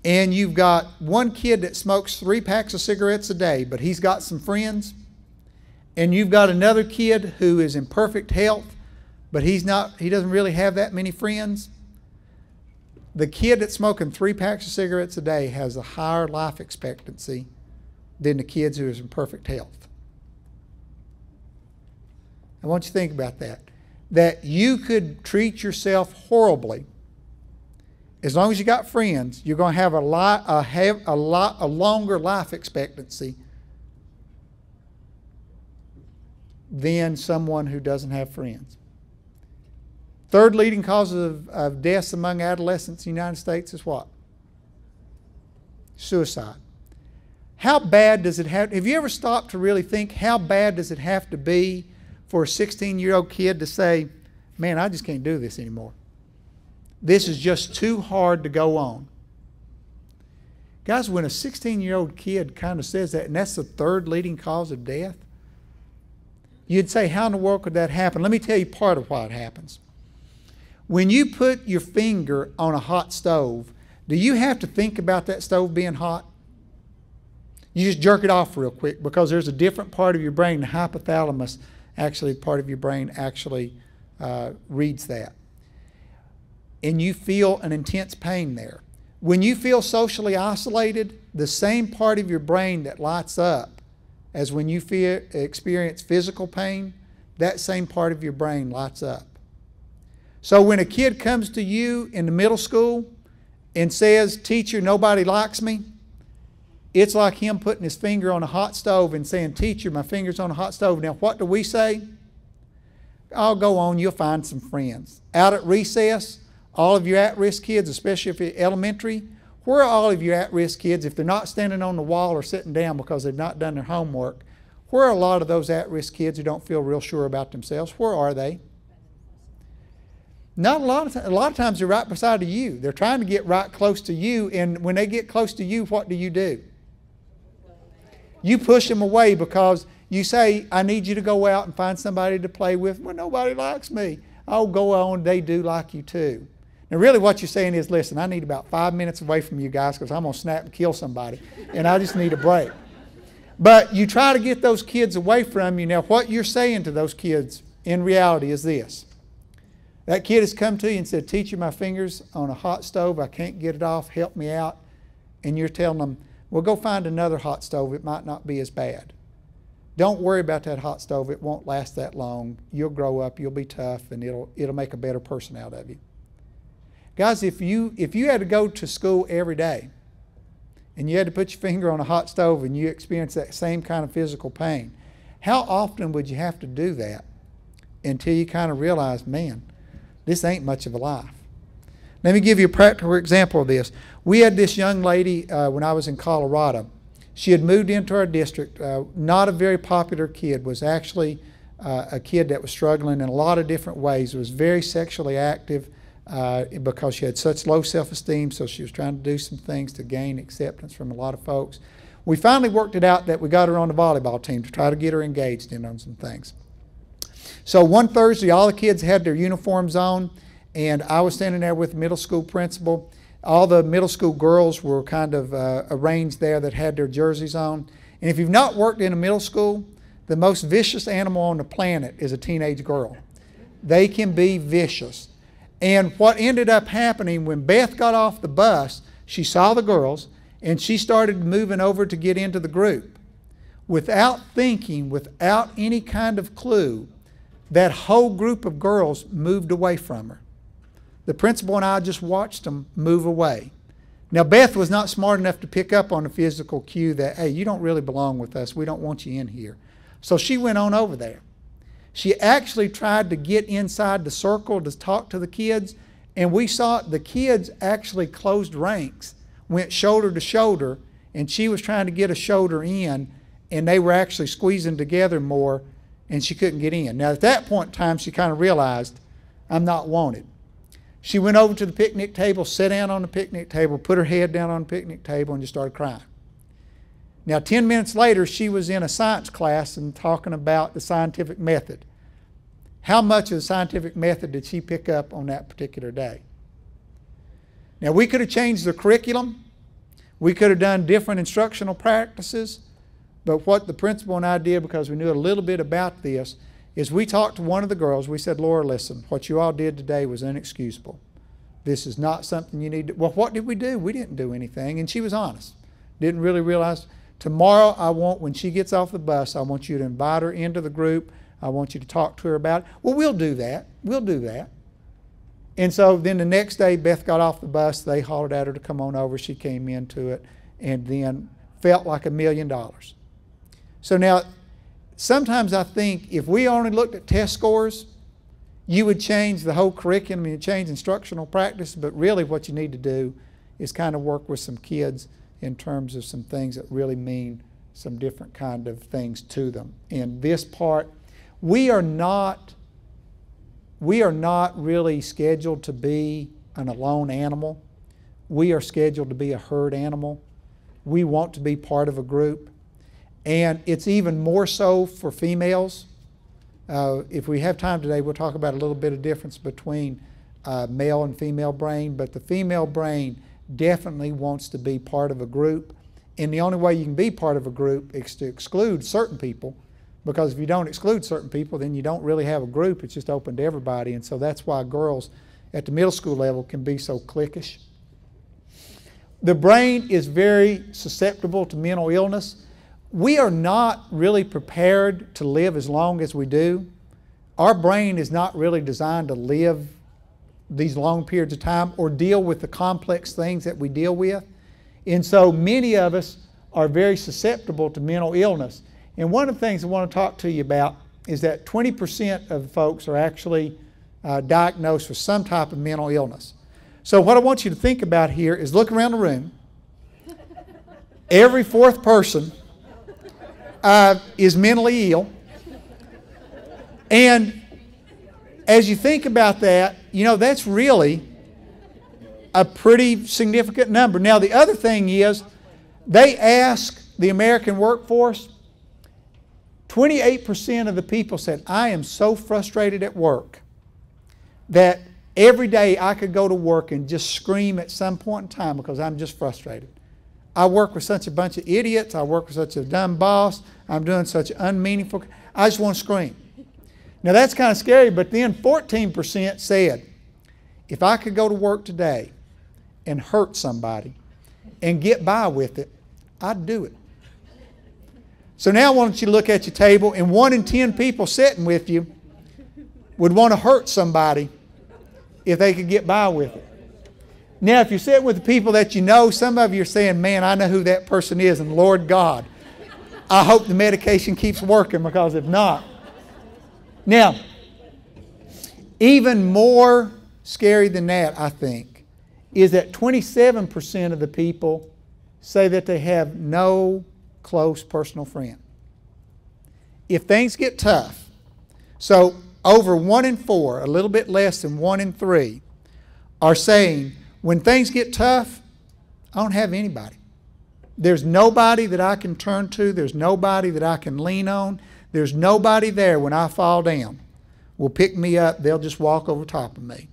and you've got one kid that smokes 3 packs of cigarettes a day, but he's got some friends, and you've got another kid who is in perfect health, but he doesn't really have that many friends, the kid that's smoking 3 packs of cigarettes a day has a higher life expectancy than the kids who is in perfect health. I want you to think about that. That you could treat yourself horribly. As long as you got friends, you're going to have a longer life expectancy than someone who doesn't have friends. Third leading cause of deaths among adolescents in the United States is what? Suicide. How bad does it have you ever stopped to really think how bad does it have to be for a 16-year-old kid to say, man, I just can't do this anymore. This is just too hard to go on. Guys, when a 16-year-old kid kind of says that, and that's the third leading cause of death, you'd say, how in the world could that happen? Let me tell you part of why it happens. When you put your finger on a hot stove, do you have to think about that stove being hot? You just jerk it off real quick because there's a different part of your brain, the hypothalamus, actually part of your brain actually reads that. And you feel an intense pain there. When you feel socially isolated, the same part of your brain that lights up as when you experience physical pain, that same part of your brain lights up. So when a kid comes to you in the middle school and says, teacher, nobody likes me, it's like him putting his finger on a hot stove and saying, teacher, my finger's on a hot stove. Now what do we say? Oh, go on, you'll find some friends. Out at recess, all of you at-risk kids, especially if you're elementary, where are all of you at-risk kids if they're not standing on the wall or sitting down because they've not done their homework? Where are a lot of those at-risk kids who don't feel real sure about themselves? Where are they? Not a lot of times they're right beside of you. They're trying to get right close to you, and when they get close to you, what do? You push them away because you say, I need you to go out and find somebody to play with. Well, nobody likes me. Oh, go on, they do like you too. Now really what you're saying is, listen, I need about 5 minutes away from you guys because I'm going to snap and kill somebody, and I just need a break. But you try to get those kids away from you. Now what you're saying to those kids in reality is this. That kid has come to you and said, teacher, my finger's on a hot stove. I can't get it off. Help me out. And you're telling them, well, go find another hot stove. It might not be as bad. Don't worry about that hot stove. It won't last that long. You'll grow up. You'll be tough, and it'll make a better person out of you. Guys, if you had to go to school every day and you had to put your finger on a hot stove and you experienced that same kind of physical pain, how often would you have to do that until you kind of realize, man, this ain't much of a life? Let me give you a practical example of this. We had this young lady when I was in Colorado. She had moved into our district, not a very popular kid, was actually a kid that was struggling in a lot of different ways, was very sexually active because she had such low self-esteem, so she was trying to do some things to gain acceptance from a lot of folks. We finally worked it out that we got her on the volleyball team to try to get her engaged in on some things. So one Thursday, all the kids had their uniforms on, and I was standing there with the middle school principal. all the middle school girls were kind of arranged there that had their jerseys on. And if you've not worked in a middle school, the most vicious animal on the planet is a teenage girl. They can be vicious. And what ended up happening when Beth got off the bus, she saw the girls and she started moving over to get into the group. Without thinking, without any kind of clue, that whole group of girls moved away from her. The principal and I just watched them move away. Now, Beth was not smart enough to pick up on the physical cue that, hey, you don't really belong with us. We don't want you in here. So she went on over there. She actually tried to get inside the circle to talk to the kids, and we saw the kids actually closed ranks, went shoulder to shoulder, and she was trying to get a shoulder in, and they were actually squeezing together more, and she couldn't get in. Now, at that point in time, she kind of realized, I'm not wanted. She went over to the picnic table, sat down on the picnic table, put her head down on the picnic table, and just started crying. Now, 10 minutes later, she was in a science class and talking about the scientific method. How much of the scientific method did she pick up on that particular day? Now, we could have changed the curriculum. We could have done different instructional practices. But what the principal and I did, because we knew a little bit about this, is we talked to one of the girls. We said, Laura, listen, what you all did today was inexcusable. This is not something you need to... Well, what did we do? We didn't do anything. And she was honest. Didn't really realize. Tomorrow, when she gets off the bus, I want you to invite her into the group. I want you to talk to her about it. Well, we'll do that. We'll do that. And so then the next day, Beth got off the bus. They hollered at her to come on over. She came into it and then felt like $1 million. So now, sometimes I think if we only looked at test scores, you would change the whole curriculum and change instructional practice, but really what you need to do is kind of work with some kids in terms of some things that really mean some different kind of things to them. In this part, we are not really scheduled to be an alone animal. We are scheduled to be a herd animal. We want to be part of a group. And it's even more so for females. If we have time today, we'll talk about a little bit of difference between male and female brain, but the female brain definitely wants to be part of a group. And the only way you can be part of a group is to exclude certain people, because if you don't exclude certain people, then you don't really have a group. It's just open to everybody. And so that's why girls at the middle school level can be so cliquish. The brain is very susceptible to mental illness. We are not really prepared to live as long as we do. Our brain is not really designed to live these long periods of time or deal with the complex things that we deal with. And so many of us are very susceptible to mental illness. And one of the things I want to talk to you about is that 20% of the folks are actually diagnosed with some type of mental illness. So what I want you to think about here is look around the room. Every fourth person is mentally ill. And as you think about that, you know, that's really a pretty significant number. Now, the other thing is, they ask the American workforce, 28% of the people said, I am so frustrated at work that every day I could go to work and just scream at some point in time because I'm just frustrated. I work with such a bunch of idiots. I work with such a dumb boss. I'm doing such unmeaningful. I just want to scream. Now that's kind of scary, but then 14% said, if I could go to work today and hurt somebody and get by with it, I'd do it. So now I want you to look at your table, and 1 in 10 people sitting with you would want to hurt somebody if they could get by with it. Now, if you're sitting with the people that you know, some of you are saying, man, I know who that person is, and Lord God, I hope the medication keeps working, because if not. Now, even more scary than that, I think, is that 27% of the people say that they have no close personal friend. If things get tough, so over 1 in 4, a little bit less than 1 in 3, are saying, when things get tough, I don't have anybody. There's nobody that I can turn to. There's nobody that I can lean on. There's nobody there when I fall down will pick me up. They'll just walk over top of me.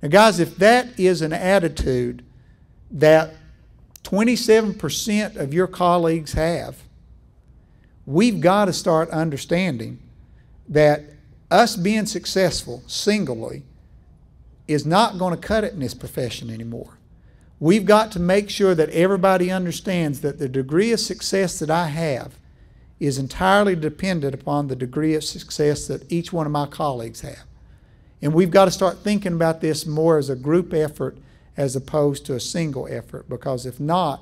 Now, guys, if that is an attitude that 27% of your colleagues have, we've got to start understanding that us being successful singly is not going to cut it in this profession anymore. We've got to make sure that everybody understands that the degree of success that I have is entirely dependent upon the degree of success that each one of my colleagues have. And we've got to start thinking about this more as a group effort as opposed to a single effort, because if not,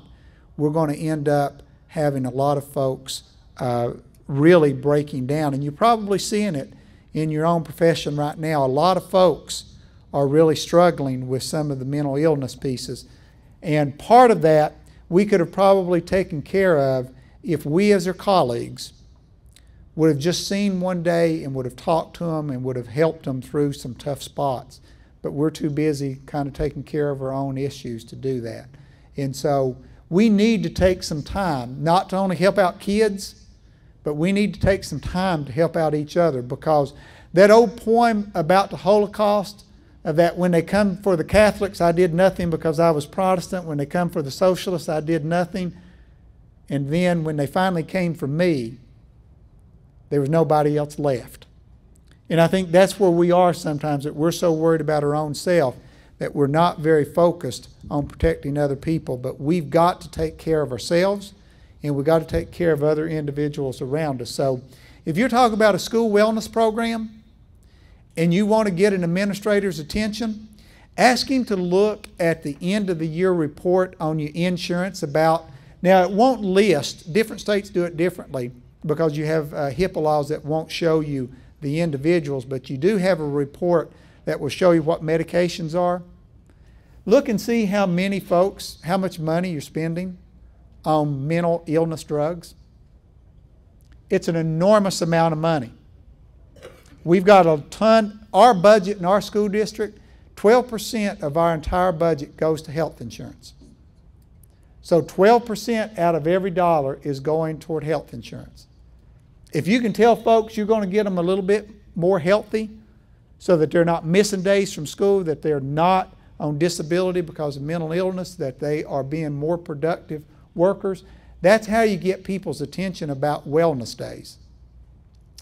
we're going to end up having a lot of folks really breaking down. And you're probably seeing it in your own profession right now. A lot of folks are really struggling with some of the mental illness pieces. And part of that we could have probably taken care of if we as their colleagues would have just seen one day and would have talked to them and would have helped them through some tough spots. But we're too busy kind of taking care of our own issues to do that. And so we need to take some time, not to only help out kids, but we need to take some time to help out each other, because that old poem about the Holocaust, that when they come for the Catholics, I did nothing because I was Protestant. When they come for the socialists, I did nothing. And then when they finally came for me, there was nobody else left. And I think that's where we are sometimes, that we're so worried about our own self that we're not very focused on protecting other people. But we've got to take care of ourselves, and we've got to take care of other individuals around us. So if you're talking about a school wellness program and you want to get an administrator's attention, ask him to look at the end of the year report on your insurance about, now it won't list, different states do it differently because you have HIPAA laws that won't show you the individuals, but you do have a report that will show you what medications are. Look and see how many folks, how much money you're spending on mental illness drugs. It's an enormous amount of money. We've got a ton, our budget in our school district, 12% of our entire budget goes to health insurance. So 12% out of every dollar is going toward health insurance. If you can tell folks you're going to get them a little bit more healthy so that they're not missing days from school, that they're not on disability because of mental illness, that they are being more productive workers, that's how you get people's attention about wellness days.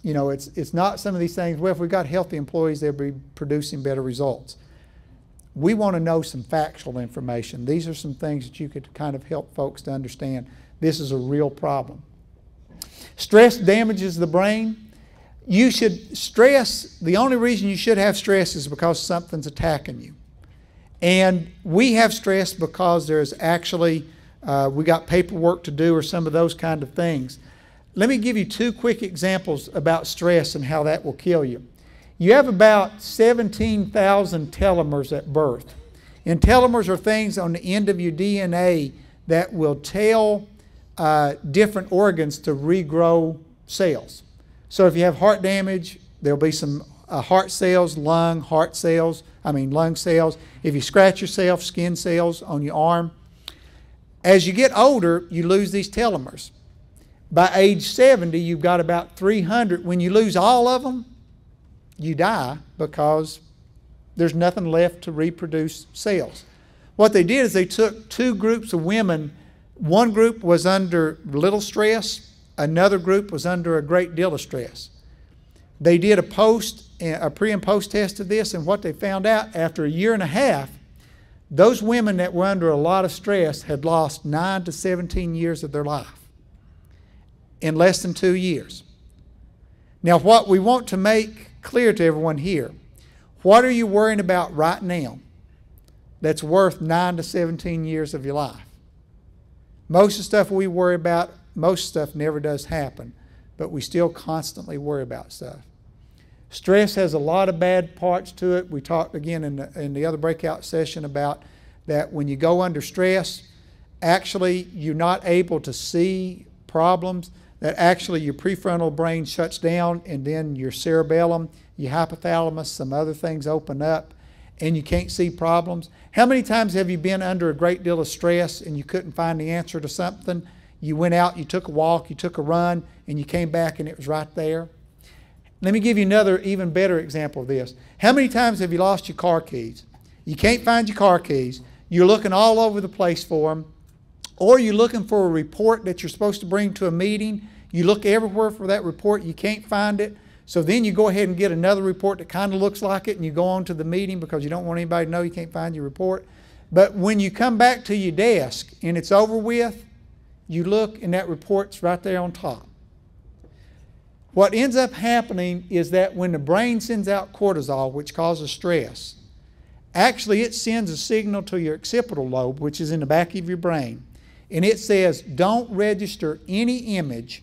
You know, it's not some of these things, well, if we've got healthy employees, they'll be producing better results. We want to know some factual information. These are some things that you could kind of help folks to understand this is a real problem. Stress damages the brain. You should stress, the only reason you should have stress is because something's attacking you. And we have stress because there's actually, we got paperwork to do or some of those kind of things. Let me give you two quick examples about stress and how that will kill you. You have about 17,000 telomeres at birth. And telomeres are things on the end of your DNA that will tell different organs to regrow cells. So if you have heart damage, there'll be some heart cells, lung cells. If you scratch yourself, skin cells on your arm. As you get older, you lose these telomeres. By age 70, you've got about 300. When you lose all of them, you die because there's nothing left to reproduce cells. What they did is they took two groups of women. One group was under little stress. Another group was under a great deal of stress. They did a pre and post test of this, and what they found out after a year and a half, those women that were under a lot of stress had lost 9 to 17 years of their life in less than 2 years. Now, what we want to make clear to everyone here, what are you worrying about right now that's worth 9 to 17 years of your life? Most of the stuff we worry about, most stuff never does happen, but we still constantly worry about stuff. Stress has a lot of bad parts to it. We talked again in the other breakout session about that when you go under stress, actually you're not able to see problems, that actually your prefrontal brain shuts down and then your cerebellum, your hypothalamus, some other things open up and you can't see problems. How many times have you been under a great deal of stress and you couldn't find the answer to something? You went out, you took a walk, you took a run, and you came back and it was right there. Let me give you another even better example of this. How many times have you lost your car keys? You can't find your car keys. You're looking all over the place for them. Or you're looking for a report that you're supposed to bring to a meeting. You look everywhere for that report. You can't find it. So then you go ahead and get another report that kind of looks like it, and you go on to the meeting because you don't want anybody to know you can't find your report. But when you come back to your desk and it's over with, you look and that report's right there on top. What ends up happening is that when the brain sends out cortisol, which causes stress, actually it sends a signal to your occipital lobe, which is in the back of your brain, and it says, don't register any image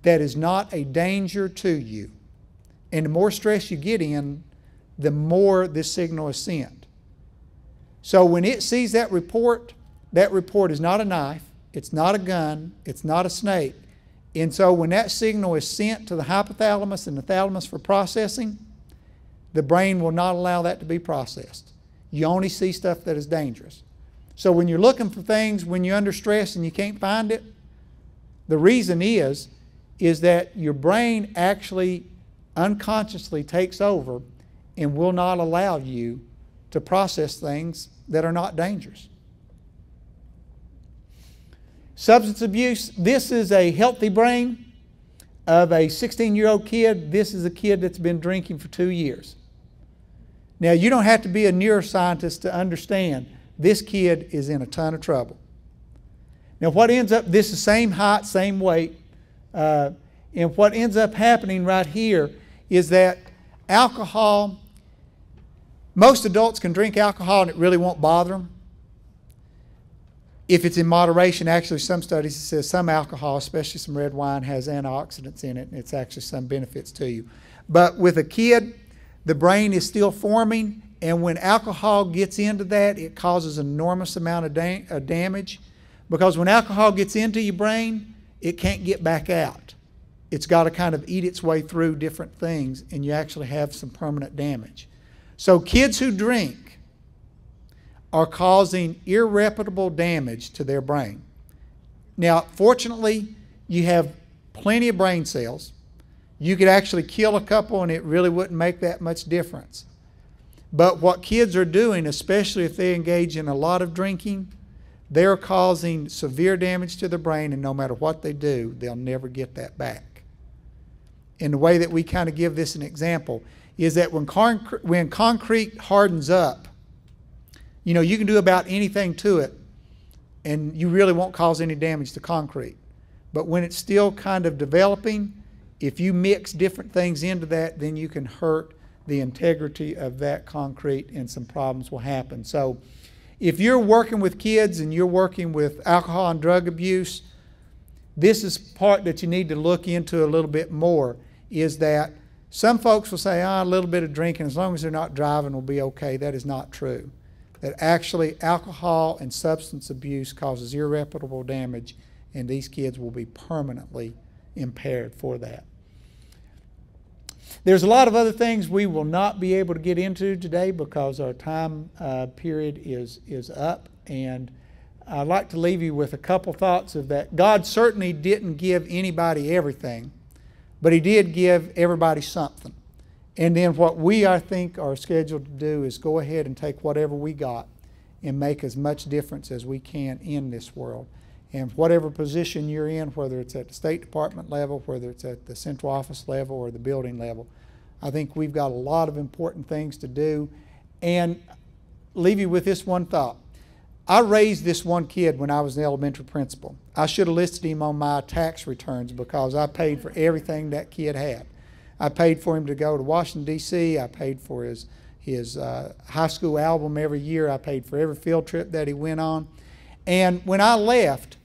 that is not a danger to you. And the more stress you get in, the more this signal is sent. So when it sees that report is not a knife, it's not a gun, it's not a snake. And so when that signal is sent to the hypothalamus and the thalamus for processing, the brain will not allow that to be processed. You only see stuff that is dangerous. So when you're looking for things when you're under stress and you can't find it, the reason is that your brain actually unconsciously takes over and will not allow you to process things that are not dangerous. Substance abuse, this is a healthy brain of a 16-year-old kid. This is a kid that's been drinking for 2 years. Now, you don't have to be a neuroscientist to understand this kid is in a ton of trouble. Now, what ends up, this is the same height, same weight, and what ends up happening right here is that alcohol, most adults can drink alcohol and it really won't bother them. If it's in moderation, actually some studies says some alcohol, especially some red wine, has antioxidants in it, and it's actually some benefits to you. But with a kid, the brain is still forming, and when alcohol gets into that, it causes an enormous amount of damage. Because when alcohol gets into your brain, it can't get back out. It's got to kind of eat its way through different things, and you actually have some permanent damage. So kids who drink are causing irreparable damage to their brain. Now, fortunately, you have plenty of brain cells. You could actually kill a couple and it really wouldn't make that much difference. But what kids are doing, especially if they engage in a lot of drinking, they're causing severe damage to the brain, and no matter what they do, they'll never get that back. And the way that we kind of give this an example is that when concrete hardens up, you know, you can do about anything to it and you really won't cause any damage to concrete. But when it's still kind of developing, if you mix different things into that, then you can hurt the integrity of that concrete and some problems will happen. So if you're working with kids and you're working with alcohol and drug abuse, this is part that you need to look into a little bit more, is that some folks will say, a little bit of drinking, as long as they're not driving, will be okay. That is not true. That actually alcohol and substance abuse causes irreparable damage, and these kids will be permanently impaired for that. There's a lot of other things we will not be able to get into today because our time period is up, and I'd like to leave you with a couple thoughts of that. God certainly didn't give anybody everything, but He did give everybody something. And then what we, I think, are scheduled to do is go ahead and take whatever we got and make as much difference as we can in this world. And whatever position you're in, whether it's at the State Department level, whether it's at the central office level or the building level, I think we've got a lot of important things to do. And leave you with this one thought. I raised this one kid when I was an elementary principal. I should have listed him on my tax returns because I paid for everything that kid had. I paid for him to go to Washington, D.C. I paid for his high school album every year. I paid for every field trip that he went on. And when I left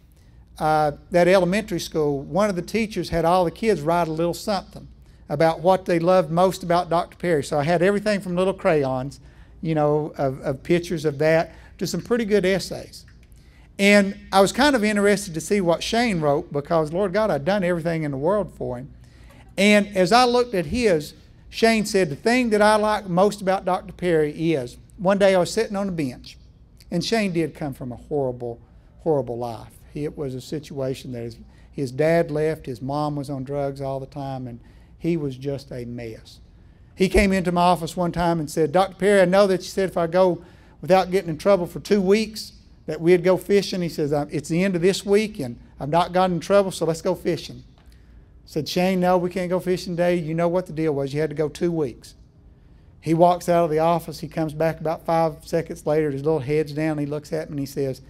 that elementary school, one of the teachers had all the kids write a little something about what they loved most about Dr. Perry. So I had everything from little crayons, you know, of pictures of that, to some pretty good essays. And I was kind of interested to see what Shane wrote because, Lord God, I'd done everything in the world for him. And as I looked at his, Shane said, the thing that I like most about Dr. Perry is, one day I was sitting on a bench, and Shane did come from a horrible, horrible life. It was a situation that his dad left, his mom was on drugs all the time, and he was just a mess. He came into my office one time and said, Dr. Perry, I know that you said if I go without getting in trouble for 2 weeks that we'd go fishing. He says, it's the end of this week and I've not gotten in trouble, so let's go fishing. I said, Shane, no, we can't go fishing today. You know what the deal was. You had to go 2 weeks. He walks out of the office. He comes back about 5 seconds later. His little head's down. He looks at me and he says,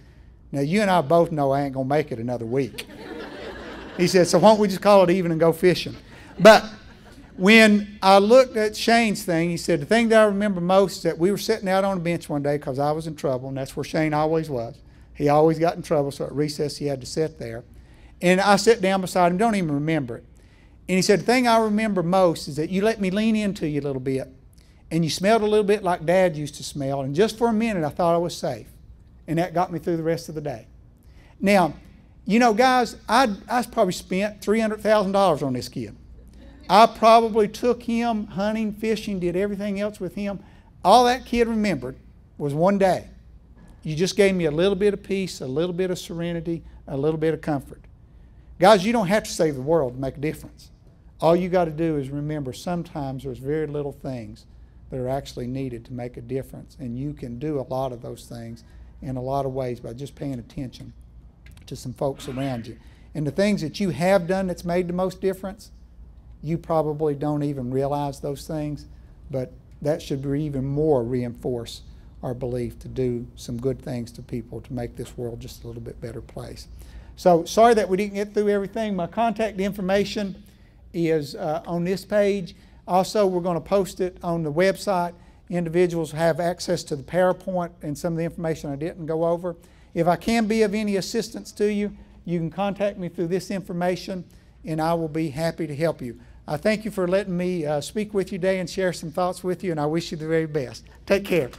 now you and I both know I ain't going to make it another week. He said, so why don't we just call it even and go fishing? But when I looked at Shane's thing, he said, the thing that I remember most is that we were sitting out on a bench one day because I was in trouble, and that's where Shane always was. He always got in trouble, so at recess he had to sit there. And I sat down beside him, don't even remember it. And he said, the thing I remember most is that you let me lean into you a little bit, and you smelled a little bit like Dad used to smell, and just for a minute I thought I was safe. And that got me through the rest of the day. Now, you know, guys, I probably spent $300,000 on this kid. I probably took him hunting, fishing, did everything else with him. All that kid remembered was one day. You just gave me a little bit of peace, a little bit of serenity, a little bit of comfort. Guys, you don't have to save the world to make a difference. All you got to do is remember sometimes there's very little things that are actually needed to make a difference, and you can do a lot of those things in a lot of ways by just paying attention to some folks around you. And the things that you have done that's made the most difference, you probably don't even realize those things, but that should even more reinforce our belief to do some good things to people to make this world just a little bit better place. So sorry that we didn't get through everything. My contact information is on this page. Also, we're going to post it on the website. Individuals have access to the PowerPoint and some of the information I didn't go over. If I can be of any assistance to you, you can contact me through this information, and I will be happy to help you. I thank you for letting me speak with you today and share some thoughts with you, and I wish you the very best. Take care.